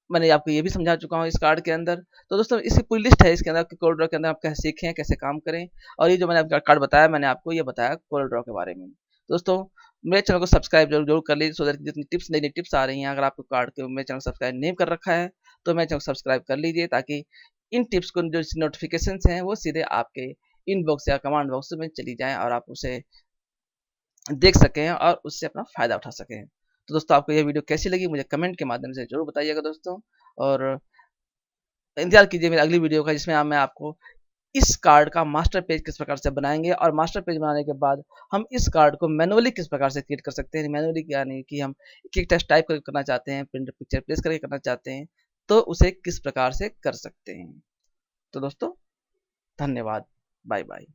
मैंने आपको ये भी समझा चुका हूँ इस कार्ड के अंदर। तो दोस्तों इसकी पूरी लिस्ट है इसके अंदर, कोरल ड्रॉ के अंदर आप कैसे सीखें, कैसे काम करें। और ये जो मैंने आपका कार्ड बताया, मैंने आपको ये बताया कोरल ड्रॉ के बारे में। दोस्तों मेरे चैनल को सब्सक्राइब जरूर कर लीजिए, सो दैट जितनी टिप्स, नई नई टिप्स आ रही हैं, अगर आपको कार्ड के मेरे चैनल सब्सक्राइब नहीं कर रखा है तो मेरे चैनल सब्सक्राइब कर लीजिए, ताकि इन टिप्स को जो नोटिफिकेशन हैं वो सीधे आपके इनबॉक्स या कमांड बॉक्स में चली जाएं, और आप उसे देख सकें और उससे अपना फायदा उठा सकें। तो दोस्तों आपको यह वीडियो कैसी लगी मुझे कमेंट के माध्यम से जरूर बताइएगा दोस्तों, और इंतजार कीजिए मेरी अगली वीडियो का, जिसमें मैं आपको इस कार्ड का मास्टर पेज किस प्रकार से बनाएंगे, और मास्टर पेज बनाने के बाद हम इस कार्ड को मैनुअली किस प्रकार से क्रिएट कर सकते हैं। मैनुअली यानी कि हम एक एक टेक्स्ट टाइप करके करना चाहते हैं, प्रिंट पिक्चर प्लेस करके करना चाहते हैं, तो उसे किस प्रकार से कर सकते हैं। तो दोस्तों धन्यवाद, बाय बाय।